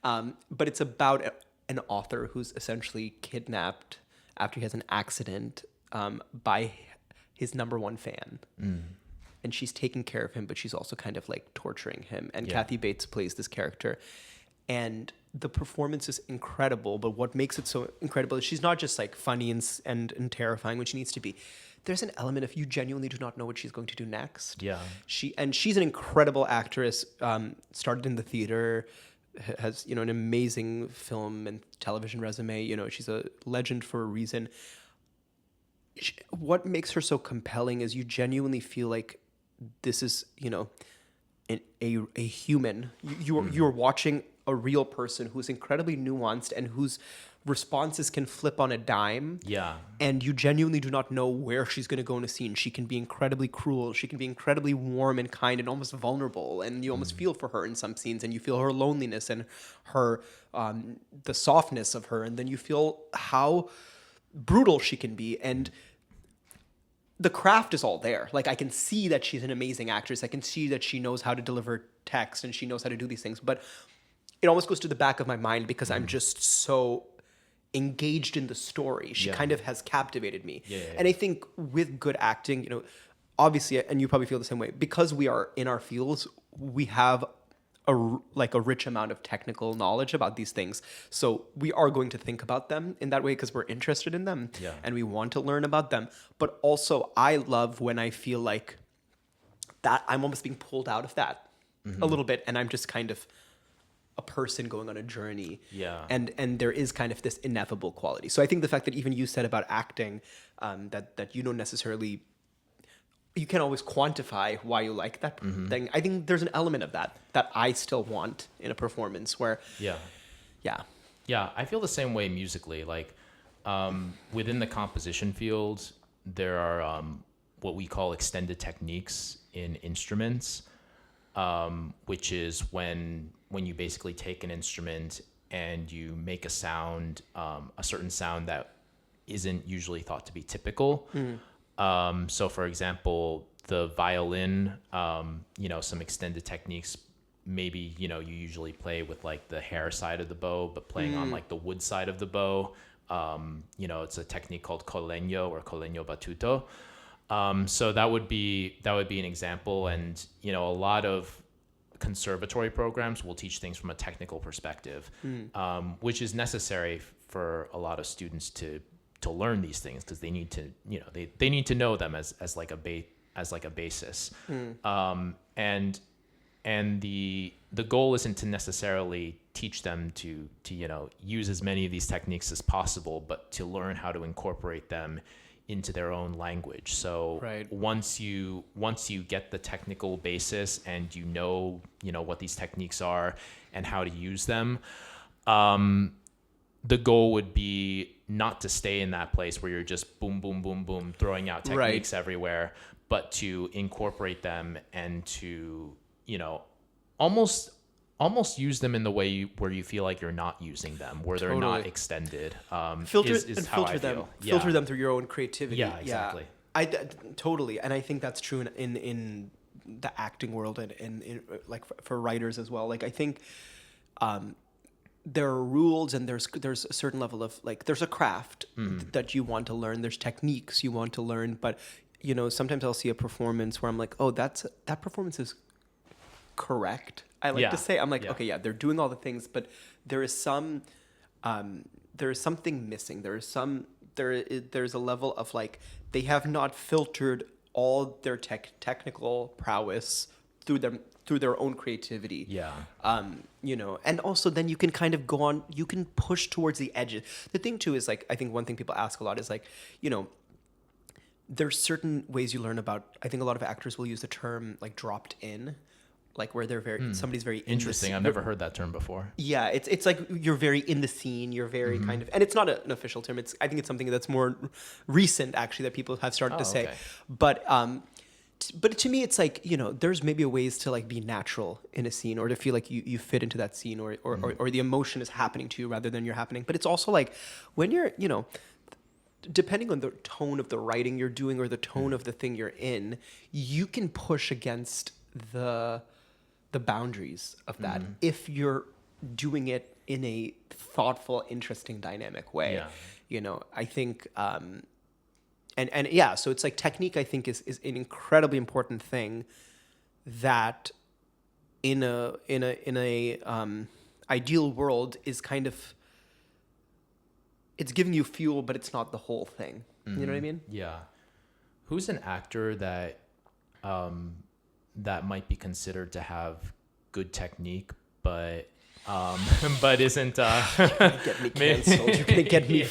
But it's about an author who's essentially kidnapped after he has an accident by his number one fan. And she's taking care of him, but she's also kind of like torturing him. And Kathy Bates plays this character. And the performance is incredible, but what makes it so incredible is she's not just like funny and terrifying when she needs to be. There's an element of you genuinely do not know what she's going to do next. Yeah. She's an incredible actress, started in the theater, has, an amazing film and television resume. She's a legend for a reason. What makes her so compelling is you genuinely feel like this is, a human. You're watching a real person who's incredibly nuanced and whose responses can flip on a dime. Yeah. And you genuinely do not know where she's going to go in a scene. She can be incredibly cruel. She can be incredibly warm and kind and almost vulnerable. And you almost feel for her in some scenes, and you feel her loneliness and her, the softness of her. And then you feel how brutal she can be. And the craft is all there. Like, I can see that she's an amazing actress. I can see that she knows how to deliver text and she knows how to do these things. But it almost goes to the back of my mind because I'm just so engaged in the story. She kind of has captivated me. And I think with good acting, obviously, and you probably feel the same way, because we are in our fields, we have a rich amount of technical knowledge about these things. So we are going to think about them in that way because we're interested in them and we want to learn about them. But also I love when I feel like that I'm almost being pulled out of that a little bit, and I'm just kind of a person going on a journey. And there is kind of this ineffable quality. So I think the fact that even you said about acting, that you don't necessarily, you can't always quantify why you like that thing. I think there's an element of that I still want in a performance where I feel the same way musically. Like within the composition field, there are what we call extended techniques in instruments, which is when you basically take an instrument and you make a sound, a certain sound that isn't usually thought to be typical. So for example, the violin, some extended techniques, maybe, you usually play with like the hair side of the bow, but playing on like the wood side of the bow. It's a technique called colegno or colegno battuto. So that would be an example. And, a lot of conservatory programs will teach things from a technical perspective, which is necessary for a lot of students to learn these things because they need to, they need to know them as like a basis. And the goal isn't to necessarily teach them to use as many of these techniques as possible, but to learn how to incorporate them into their own language. So once you get the technical basis and you know what these techniques are and how to use them, the goal would be not to stay in that place where you're just boom, boom, boom, boom, throwing out techniques everywhere, but to incorporate them and to, you know, almost use them in the way where you feel like you're not using them, where they're not extended. Filter is how I them. feel. Filter them through your own creativity. Yeah, exactly. Totally, and I think that's true in the acting world and in like for writers as well. Like I think there are rules and there's a certain level of like there's a craft that you want to learn. There's techniques you want to learn, but you know sometimes I'll see a performance where I'm like, oh, that performance is correct. I like to say, I'm like, okay, yeah, they're doing all the things, but there is something missing. There's a level of like, they have not filtered all their technical prowess through their own creativity. Yeah. You know, and also then you can kind of go on, you can push towards the edges. The thing too is like, I think one thing people ask a lot is like, you know, there's certain ways you learn about, I think a lot of actors will use the term like dropped in. Like where they're somebody's very interesting. I've never heard that term before. Yeah, it's like you're very in the scene. You're very kind of, and it's not an official term. I think it's something that's more recent actually that people have started to say. Okay. But to me, it's like, you know, there's maybe a ways to like be natural in a scene or to feel like you fit into that scene or the emotion is happening to you rather than you're happening. But it's also like when you're, you know, depending on the tone of the writing you're doing or the tone of the thing you're in, you can push against the boundaries of that if you're doing it in a thoughtful, interesting, dynamic way. Yeah. You know, I think and yeah, so it's like technique I think is an incredibly important thing that in a ideal world is kind of, it's giving you fuel, but it's not the whole thing. You know what I mean? Yeah. Who's an actor that that might be considered to have good technique, but isn't get me canceled. You're gonna get me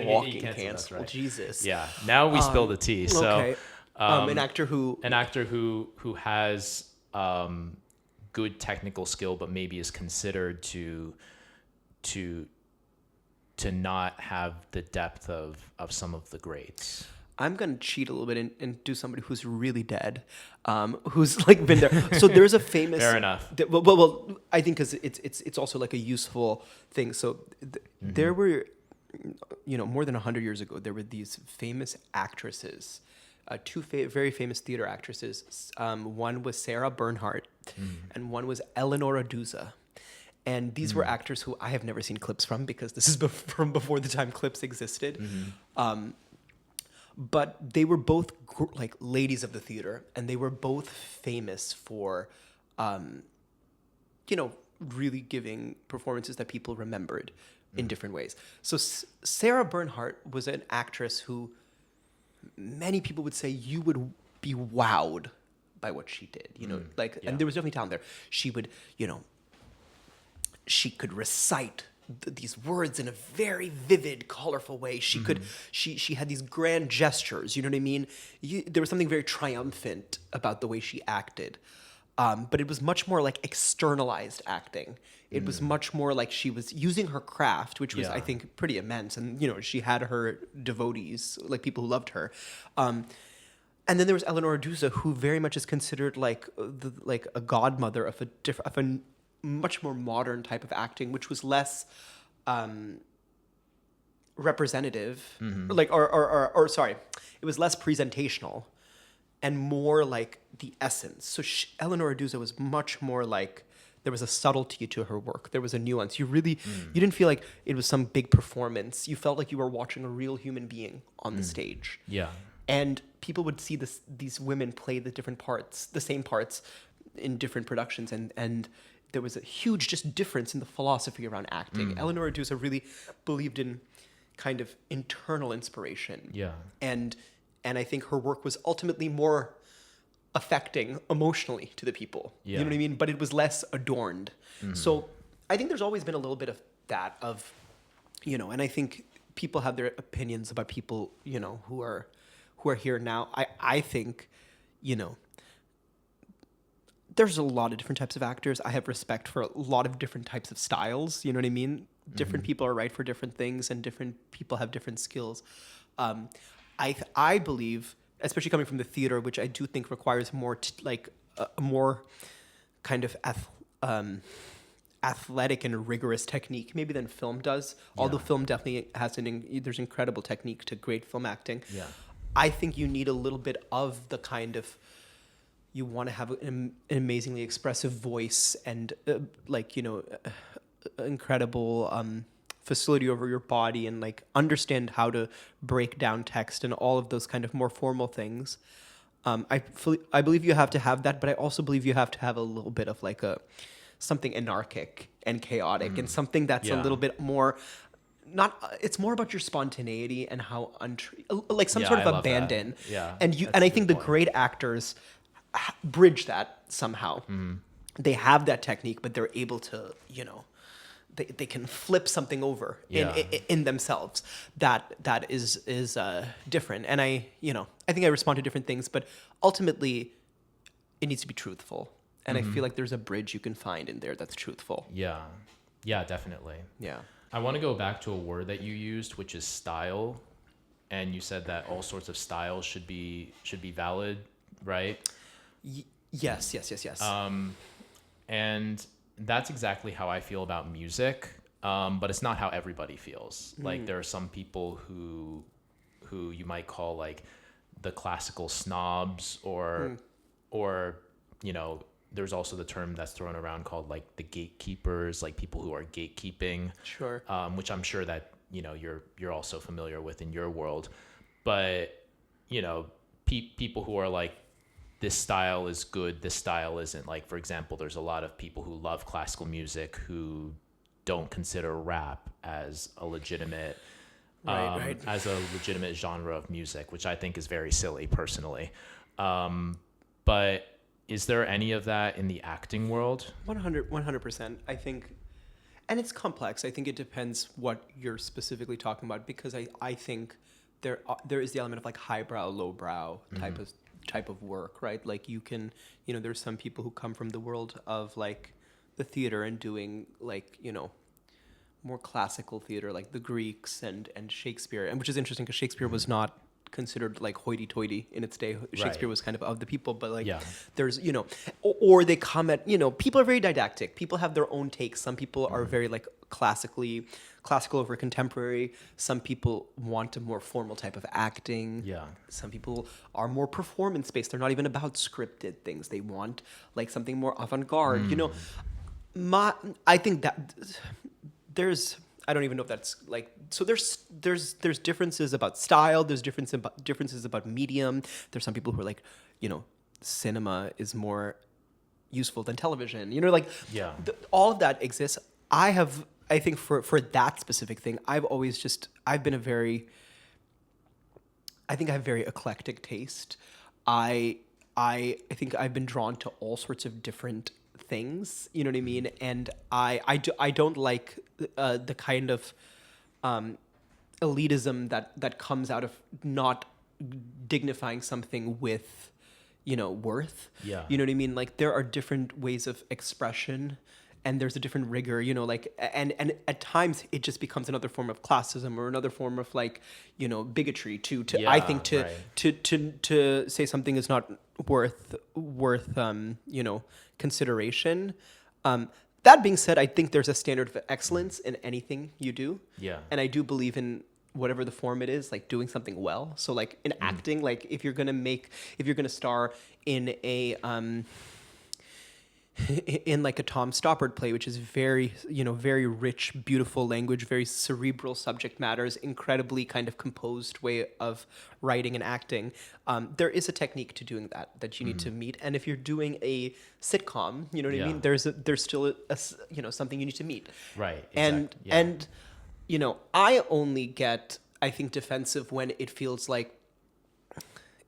walking canceled. That's right. Jesus. Yeah. Now we spill the tea. So okay. An actor who has good technical skill, but maybe is considered to not have the depth of some of the greats. I'm going to cheat a little bit and do somebody who's really dead, who's like been there. So there's a famous... Fair enough. Well, I think because it's also like a useful thing. So there were, you know, more than 100 years ago, there were these famous actresses, two very famous theater actresses. One was Sarah Bernhardt and one was Eleanor Aduza. And these were actors who I have never seen clips from because this is from before the time clips existed. But they were both like ladies of the theater, and they were both famous for, you know, really giving performances that people remembered in different ways. So Sarah Bernhardt was an actress who many people would say you would be wowed by what she did, you know, and there was definitely talent there. She would, you know, she could recite these words in a very vivid, colorful way. She could, she had these grand gestures. You know what I mean? There was something very triumphant about the way she acted. But it was much more like externalized acting. It was much more like she was using her craft, which was, I think, pretty immense. And, you know, she had her devotees, like people who loved her. And then there was Eleanor Aduza, who very much is considered like a godmother of a much more modern type of acting, which was less representative, like or sorry, it was less presentational and more like the essence. So Eleanor Aduza was much more like there was a subtlety to her work. There was a nuance. You really you didn't feel like it was some big performance. You felt like you were watching a real human being on the stage. Yeah. And people would see these women play the same parts in different productions, and there was a huge just difference in the philosophy around acting. Eleanor Aduza really believed in kind of internal inspiration. Yeah. And I think her work was ultimately more affecting emotionally to the people. Yeah. You know what I mean? But it was less adorned. So I think there's always been a little bit of that of, you know, and I think people have their opinions about people, you know, who are here now. I think, you know, there's a lot of different types of actors. I have respect for a lot of different types of styles. You know what I mean? Different people are right for different things, and different people have different skills. I believe especially coming from the theater, which I do think requires more a more kind of athletic and rigorous technique maybe than film does. Although film definitely has there's incredible technique to great film acting. Yeah. I think you need a little bit of the kind of, you want to have an amazingly expressive voice and incredible facility over your body, and like understand how to break down text and all of those kind of more formal things. I believe you have to have that, but I also believe you have to have a little bit of like something anarchic and chaotic, and something that's a little bit more. It's more about your spontaneity and how some sort of abandon. That. Yeah, and I think the great actors bridge that somehow. They have that technique, but they're able to, they can flip something over in themselves that is different. And I think I respond to different things, but ultimately it needs to be truthful. And I feel like there's a bridge you can find in there that's truthful. Yeah, definitely. Yeah. I want to go back to a word that you used, which is style. And you said that all sorts of styles should be valid, right? Yes. And that's exactly how I feel about music. But it's not how everybody feels. Like there are some people who you might call like the classical snobs, or there's also the term that's thrown around called like the gatekeepers, like people who are gatekeeping. Sure. Which I'm sure that, you're also familiar with in your world. But, people who are like, this style is good, this style isn't. Like, for example, there's a lot of people who love classical music who don't consider rap as a legitimate as a legitimate genre of music, which I think is very silly personally. But is there any of that in the acting world? 100%. I think, and it's complex. I think it depends what you're specifically talking about, because I think there is the element of like highbrow, lowbrow type of work, right? Like you can, there's some people who come from the world of like the theater and doing like, more classical theater, like the Greeks and Shakespeare, and which is interesting because Shakespeare was not considered like hoity-toity in its day. Shakespeare was kind of the people, but like there's or they come at people are very didactic. People have their own takes. Some people are very like classical over contemporary. Some people want a more formal type of acting. Some people are more performance based. They're not even about scripted things. They want like something more avant-garde. I think that I don't even know if that's like, so there's differences about style. There's differences about medium. There's some people who are like, cinema is more useful than television, all of that exists. I think for that specific thing, I think I have very eclectic taste. I think I've been drawn to all sorts of different things, you know what I mean? And I don't like the kind of elitism that comes out of not dignifying something with worth. You know what I mean? Like there are different ways of expression, and there's a different rigor, like, and at times it just becomes another form of classism or another form of like bigotry I think to say something is not worth consideration. That being said, I think there's a standard of excellence in anything you do. And I do believe in whatever the form it is, like doing something well. So like in acting, like if you're gonna star in a in like a Tom Stoppard play, which is very, very rich, beautiful language, very cerebral subject matters, incredibly kind of composed way of writing and acting. There is a technique to doing that you need to meet. And if you're doing a sitcom, you know what I mean? There's still a something you need to meet. Right. Exactly. And I only get, I think, defensive when it feels like,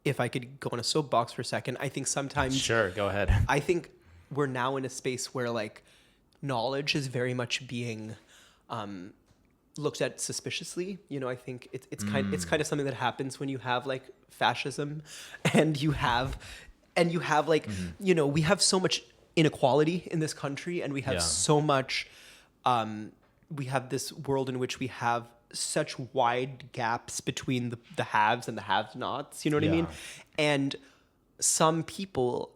if I could go on a soapbox for a second, I think sometimes. Sure, go ahead. I think we're now in a space where like knowledge is very much being looked at suspiciously. I think it's kind of something that happens when you have like fascism, and you have like we have so much inequality in this country, and we have so much we have this world in which we have such wide gaps between the haves and the have-nots, you know what I mean? And some people,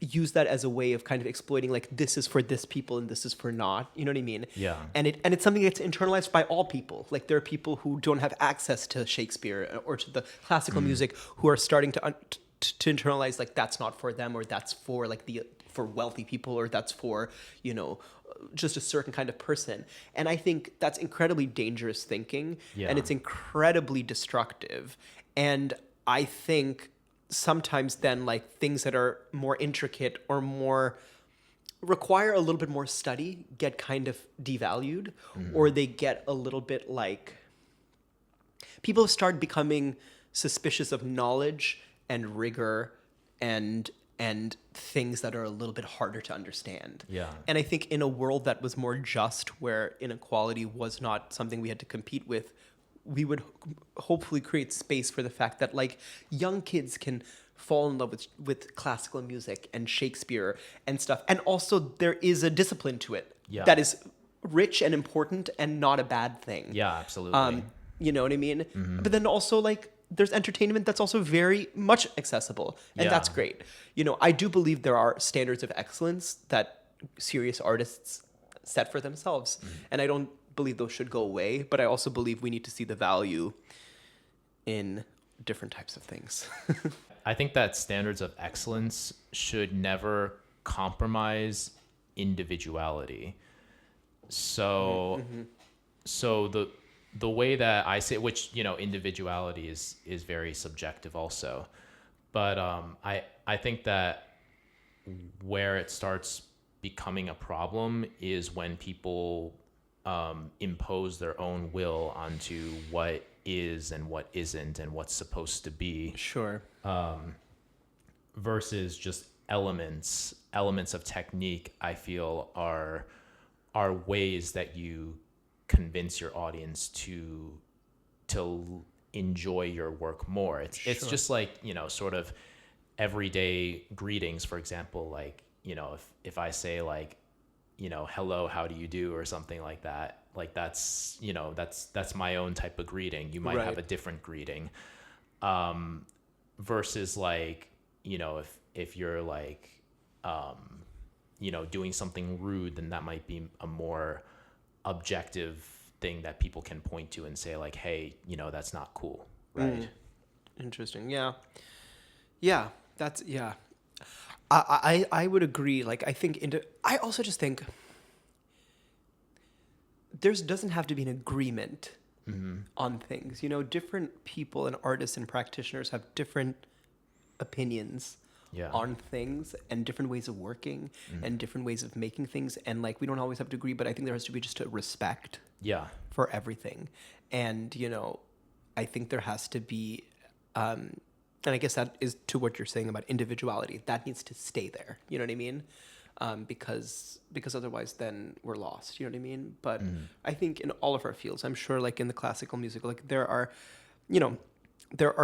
use that as a way of kind of exploiting, like, this is for this people and this is for not, you know what I mean? Yeah. And it's something that's internalized by all people. Like, there are people who don't have access to Shakespeare or to the classical music who are starting to internalize, like, that's not for them, or that's for like for wealthy people, or that's for, just a certain kind of person. And I think that's incredibly dangerous thinking, and it's incredibly destructive. And I think sometimes then, like, things that are more intricate or more require a little bit more study get kind of devalued, or they get a little bit like, people start becoming suspicious of knowledge and rigor and things that are a little bit harder to understand. Yeah. And I think in a world that was more just, where inequality was not something we had to compete with, we would hopefully create space for the fact that, like, young kids can fall in love with classical music and Shakespeare and stuff. And also there is a discipline to it that is rich and important and not a bad thing. Yeah, absolutely. You know what I mean? But then also, like, there's entertainment that's also very much accessible, and that's great. I do believe there are standards of excellence that serious artists set for themselves, and I don't believe those should go away, but I also believe we need to see the value in different types of things. I think that standards of excellence should never compromise individuality. So the way that I say, which, individuality is very subjective also, but I think that where it starts becoming a problem is when people impose their own will onto what is and what isn't and what's supposed to be. Sure. Versus just elements of technique, I feel are ways that you convince your audience to enjoy your work more. It's just like, sort of everyday greetings, for example, like, if I say, like, hello, how do you do, or something like that, like, that's my own type of greeting. You might have a different greeting, versus, like, if you're like, doing something rude, then that might be a more objective thing that people can point to and say, like, hey, that's not cool, right? Interesting. Yeah, that's, yeah. I would agree. Like, I think I also just think there doesn't have to be an agreement on things. Different people and artists and practitioners have different opinions on things and different ways of working and different ways of making things. And, like, we don't always have to agree, but I think there has to be just a respect for everything. And, I think there has to be, and I guess that is to what you're saying about individuality. That needs to stay there. You know what I mean? Because otherwise then we're lost. You know what I mean? But I think in all of our fields, I'm sure, like, in the classical music, like, there are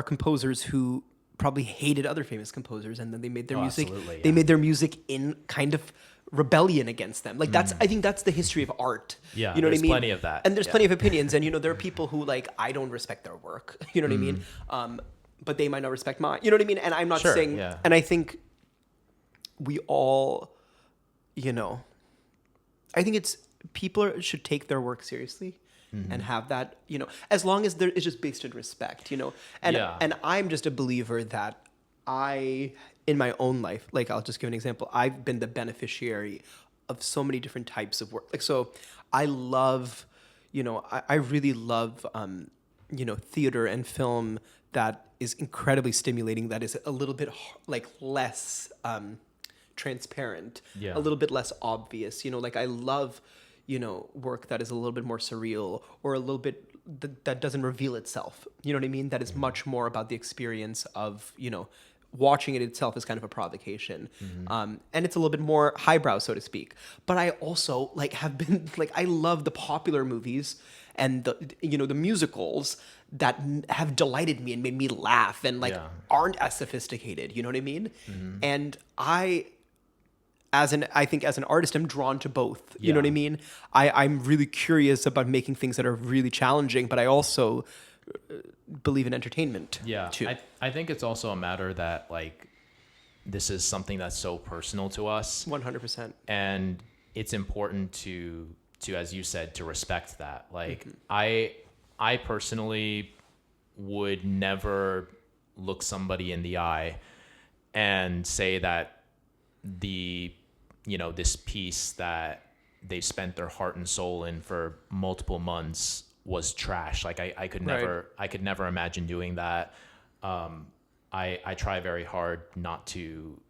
composers who probably hated other famous composers, and then they made their music. Yeah. They made their music in kind of rebellion against them. Like, I think that's the history of art. Yeah, you know what I mean? There's plenty of that. And there's plenty of opinions. And, there are people who, like, I don't respect their work. You know what I mean? But they might not respect mine. You know what I mean? And I'm not saying, and I think we all, I think people should take their work seriously and have that, as long as it's just based in respect, and I'm just a believer that in my own life, like, I'll just give an example. I've been the beneficiary of so many different types of work. Like, so I love, I really love, theater and film that is incredibly stimulating, that is a little bit like less transparent, a little bit less obvious. Like, I love, work that is a little bit more surreal, or a little bit that doesn't reveal itself. You know what I mean? That is much more about the experience of, watching it itself is kind of a provocation. And it's a little bit more highbrow, so to speak. But I also, like, have been, like, I love the popular movies and the musicals that have delighted me and made me laugh and, like, aren't as sophisticated. You know what I mean? And I think as an artist, I'm drawn to both. You know Yeah. what I mean? I'm really curious about making things that are really challenging, but I also believe in entertainment Yeah, too. I think it's also a matter that like this is something that's so personal to us, 100%. and it's important to as you said, to respect that. Like I personally would never look somebody in the eye and say that this piece that they spent their heart and soul in for multiple months was trash. Like I could never imagine doing that. I try very hard not to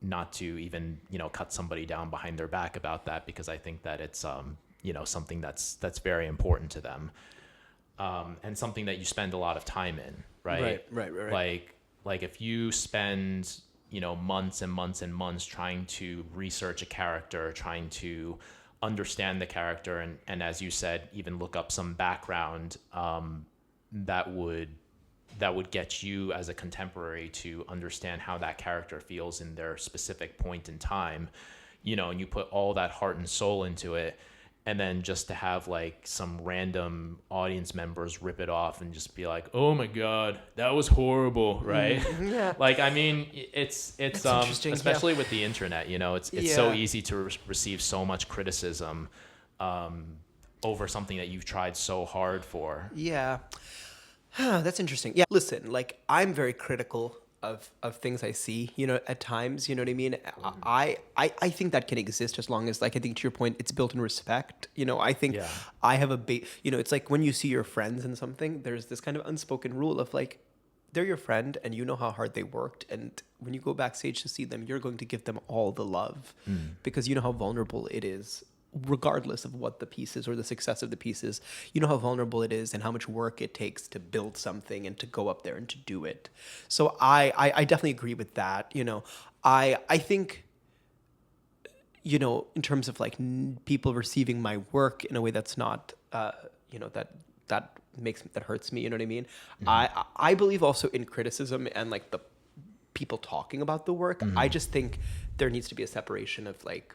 even cut somebody down behind their back about that, because I think that it's something that's very important to them, and something that you spend a lot of time in, right? Right. Like if you spend months and months and months trying to research a character, trying to understand the character, and as you said, even look up some background, that would get you as a contemporary to understand how that character feels in their specific point in time, and you put all that heart and soul into it, and then just to have like some random audience members rip it off and just be like, oh my God, that was horrible, right? Yeah. Like, I mean, it's interesting, especially with the internet, it's so easy to receive so much criticism over something that you've tried so hard for. Yeah. That's interesting. Yeah. Listen, like I'm very critical of things I see, at times, you know what I mean? I think that can exist as long as, like, I think to your point, it's built in respect. I think I have it's like when you see your friends in something, there's this kind of unspoken rule of like, they're your friend and you know how hard they worked. And when you go backstage to see them, you're going to give them all the love because you know how vulnerable it is. Regardless of what the piece is or the success of the piece is, you know how vulnerable it is and how much work it takes to build something and to go up there and to do it. So I definitely agree with that. I think, in terms of like people receiving my work in a way that's not, that hurts me. You know what I mean? I believe also in criticism and like the people talking about the work. I just think there needs to be a separation of like,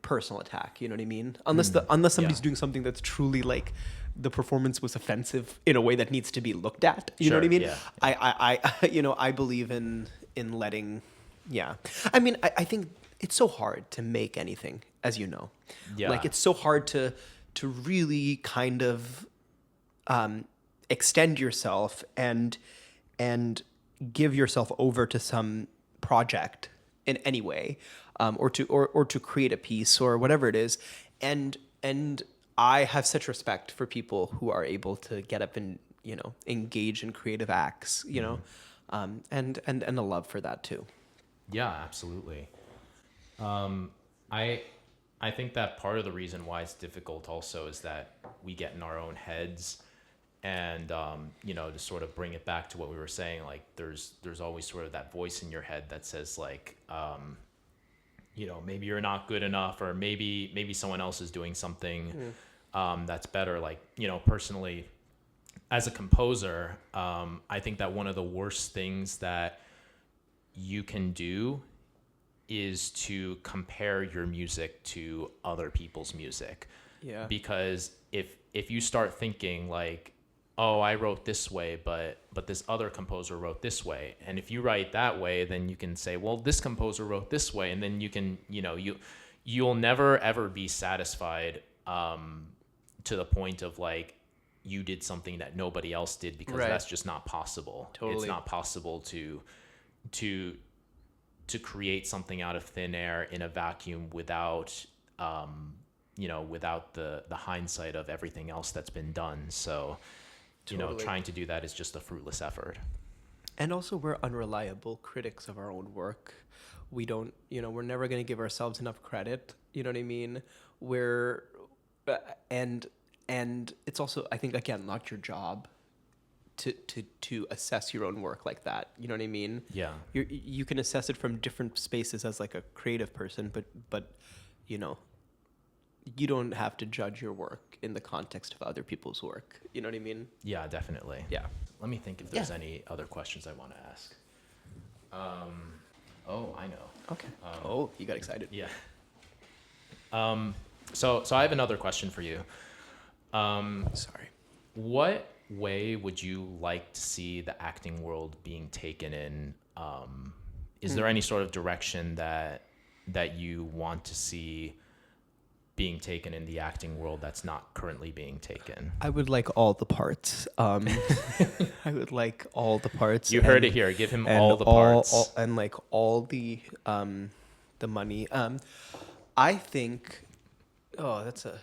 personal attack, you know what I mean? Unless somebody's doing something that's truly like the performance was offensive in a way that needs to be looked at. You know what I mean? Yeah. I believe in letting. Yeah, I mean, I think it's so hard to make anything, as you know. Yeah. Like it's so hard to really kind of extend yourself and give yourself over to some project in any way, or to create a piece or whatever it is, and I have such respect for people who are able to get up and engage in creative acts, and a love for that too. Yeah, absolutely. I think that part of the reason why it's difficult also is that we get in our own heads, and to sort of bring it back to what we were saying, like there's always sort of that voice in your head that says like, maybe you're not good enough, or maybe someone else is doing something that's better. Like, personally, as a composer, I think that one of the worst things that you can do is to compare your music to other people's music. Yeah. Because if you start thinking like, oh, I wrote this way, but this other composer wrote this way, and if you write that way, then you can say, well, this composer wrote this way, and then you can, you'll never ever be satisfied to the point of like you did something that nobody else did, because that's just not possible. Totally. It's not possible to create something out of thin air in a vacuum without without the hindsight of everything else that's been done. So trying to do that is just a fruitless effort. And also, we're unreliable critics of our own work. We don't, we're never going to give ourselves enough credit. You know what I mean? And it's also, I think, again, not your job to assess your own work like that. You know what I mean? Yeah. You can assess it from different spaces as like a creative person, but you don't have to judge your work in the context of other people's work. You know what I mean? Yeah, definitely. Yeah. Let me think if there's any other questions I want to ask. Oh, I know. Okay. Oh, you got excited. Yeah. So I have another question for you. Sorry. What way would you like to see the acting world being taken in? Is there any sort of direction that you want to see being taken in the acting world that's not currently being taken? I would like all the parts. I would like all the parts. You heard it here. Give him all the parts. And like all the money. I think. Oh, that's a.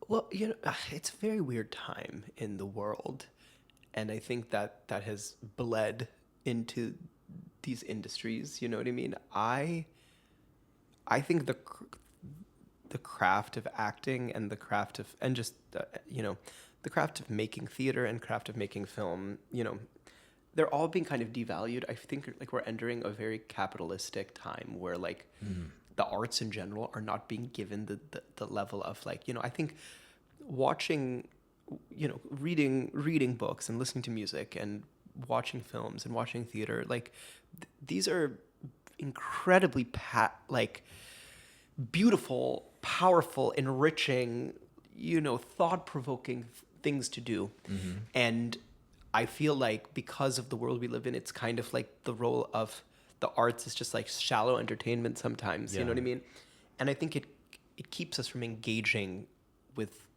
Well, it's a very weird time in the world, and I think that has bled into these industries. You know what I mean? I think the craft of acting and the craft of the craft of making theater and craft of making film, they're all being kind of devalued. I think like we're entering a very capitalistic time where like the arts in general are not being given the level of like, I think watching, reading books and listening to music and watching films and watching theater, like these are incredibly beautiful, powerful, enriching, thought-provoking things to do. And I feel like because of the world we live in, it's kind of like the role of the arts is just like shallow entertainment sometimes. You know what I mean? And I think it keeps us from engaging with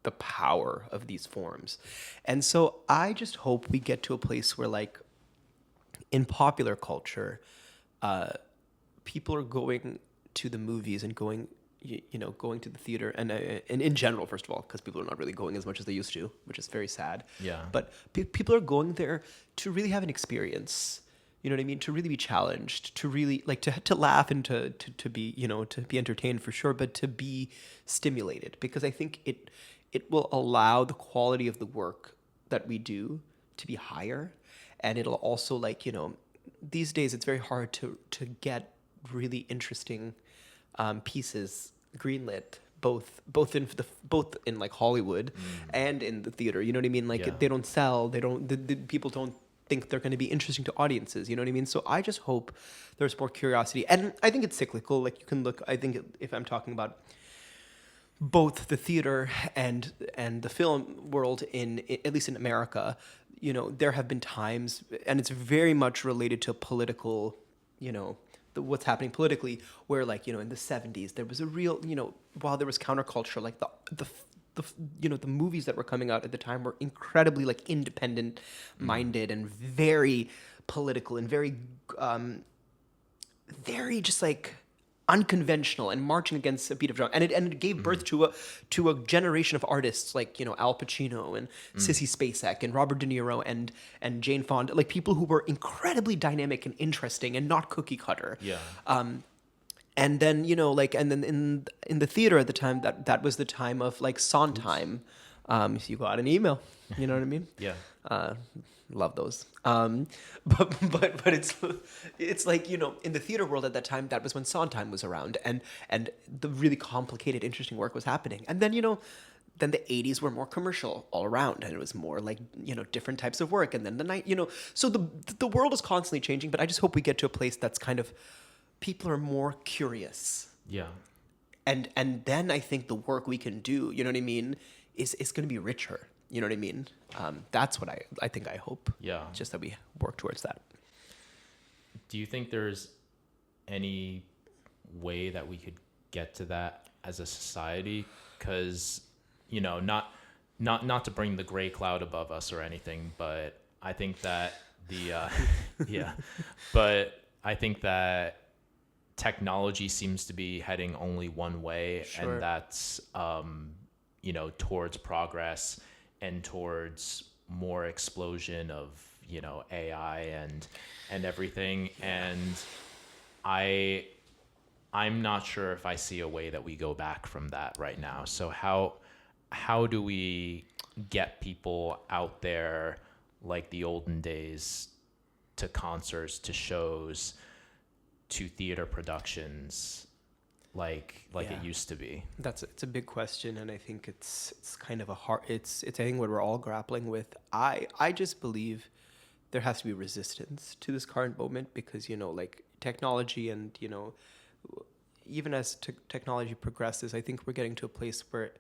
the power of these forms. And so I just hope we get to a place where like in popular culture, people are going to the movies and going to the theater and in general, first of all, because people are not really going as much as they used to, which is very sad. Yeah. But people are going there to really have an experience. You know what I mean? To really be challenged, to really like to laugh and to be, to be entertained for sure, but to be stimulated, because I think it will allow the quality of the work that we do to be higher. And it'll also like, these days it's very hard to get really interesting pieces greenlit, both in like Hollywood and in the theater. You know what I mean? Like they don't sell. The people don't think they're going to be interesting to audiences. You know what I mean? So I just hope there's more curiosity, and I think it's cyclical. Like you can look. I think if I'm talking about both the theater and the film world at least in America, there have been times, and it's very much related to political, what's happening politically, where like, in the 70s, there was a real, while there was counterculture, like the movies that were coming out at the time were incredibly like independent minded and very political and very, very just like unconventional and marching against a beat of drum, and it gave birth to a generation of artists like Al Pacino and Sissy Spacek and Robert De Niro and Jane Fonda, like people who were incredibly dynamic and interesting and not cookie cutter. And then and then in the theater at the time, that was the time of like Sondheim. You got an email, you know what I mean? Love those. But it's like, in the theater world at that time, that was when Sondheim was around and the really complicated, interesting work was happening. And then, then the 80s were more commercial all around, and it was more like, different types of work. And then so the world is constantly changing, but I just hope we get to a place that's kind of, people are more curious. And then I think the work we can do, you know what I mean, is going to be richer. You know what I mean? That's what I think, I hope. Just that we work towards that. Do you think there's any way that we could get to that as a society? Because, not to bring the gray cloud above us or anything, but I think that but I think that technology seems to be heading only one way, and that's, towards progress and towards more explosion of, AI and everything. And I'm not sure if I see a way that we go back from that right now. So how do we get people out there like the olden days, to concerts, to shows, to theater productions, like it used to be? It's a big question, and I think it's kind of it's I think what we're all grappling with. I just believe there has to be resistance to this current moment because, you know, like technology and, you know, even as technology progresses, I think we're getting to a place where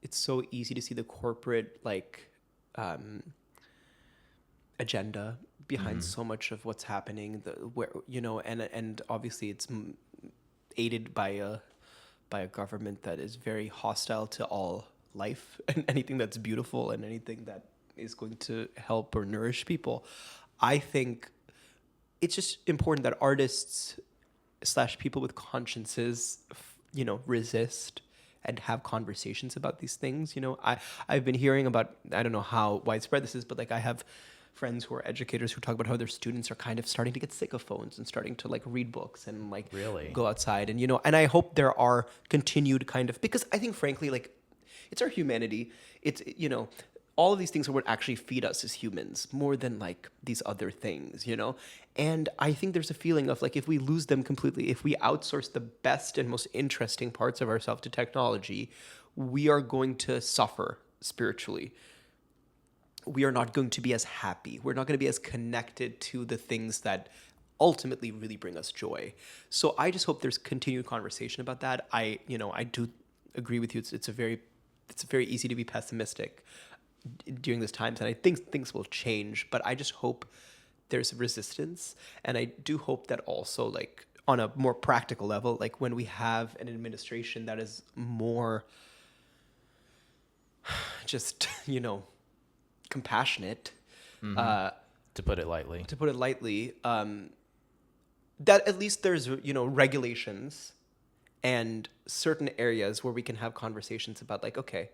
it's so easy to see the corporate like agenda behind so much of what's happening. Where, you know, and obviously it's aided by a government that is very hostile to all life and anything that's beautiful and anything that is going to help or nourish people. I think it's just important that artists / people with consciences, you know, resist and have conversations about these things. You know, I've been hearing about, I don't know how widespread this is, but like I have friends who are educators who talk about how their students are kind of starting to get sick of phones and starting to like read books and like Really? go outside. And, you know, and I hope there are continued kind of, because I think frankly, like it's our humanity. It's, you know, all of these things are what actually feed us as humans more than like these other things, you know? And I think there's a feeling of like, if we lose them completely, if we outsource the best and most interesting parts of ourselves to technology, we are going to suffer spiritually. We are not going to be as happy. We're not going to be as connected to the things that ultimately really bring us joy. So I just hope there's continued conversation about that. I do agree with you. It's very easy to be pessimistic during these times, and I think things will change, but I just hope there's resistance. And I do hope that also, like on a more practical level, like when we have an administration that is more just, you know, compassionate, To put it lightly. That at least there's, you know, regulations and certain areas where we can have conversations about like, okay,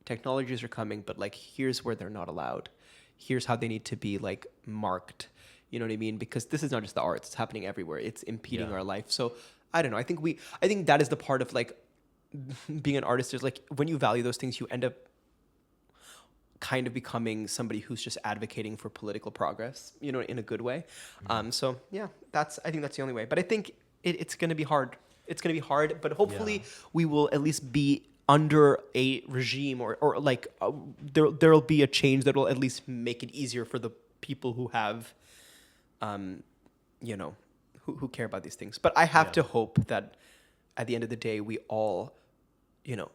technologies are coming, but like, here's where they're not allowed. Here's how they need to be like marked. You know what I mean? Because this is not just the arts, it's happening everywhere. It's impeding our life. So I don't know. I think that is the part of like being an artist is like, when you value those things, you end up kind of becoming somebody who's just advocating for political progress, you know, in a good way. So yeah, I think that's the only way. But I think it's going to be hard. It's going to be hard, but hopefully we will at least be under a regime or like there'll be a change that will at least make it easier for the people who have, you know, who care about these things. But I have to hope that at the end of the day, we all, you know,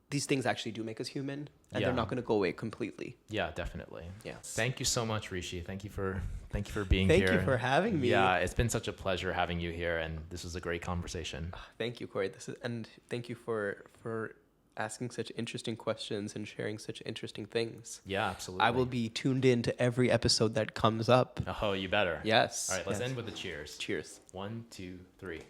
these things actually do make us human, and they're not going to go away completely. Yeah, definitely. Yes. Thank you so much, Rishi. Thank you for being here. Thank you for having me. Yeah, it's been such a pleasure having you here, and this was a great conversation. Thank you, Corey. And thank you for asking such interesting questions and sharing such interesting things. Yeah, absolutely. I will be tuned in to every episode that comes up. Oh, you better. Yes. All right, let's end with a cheers. Cheers. 1, 2, 3.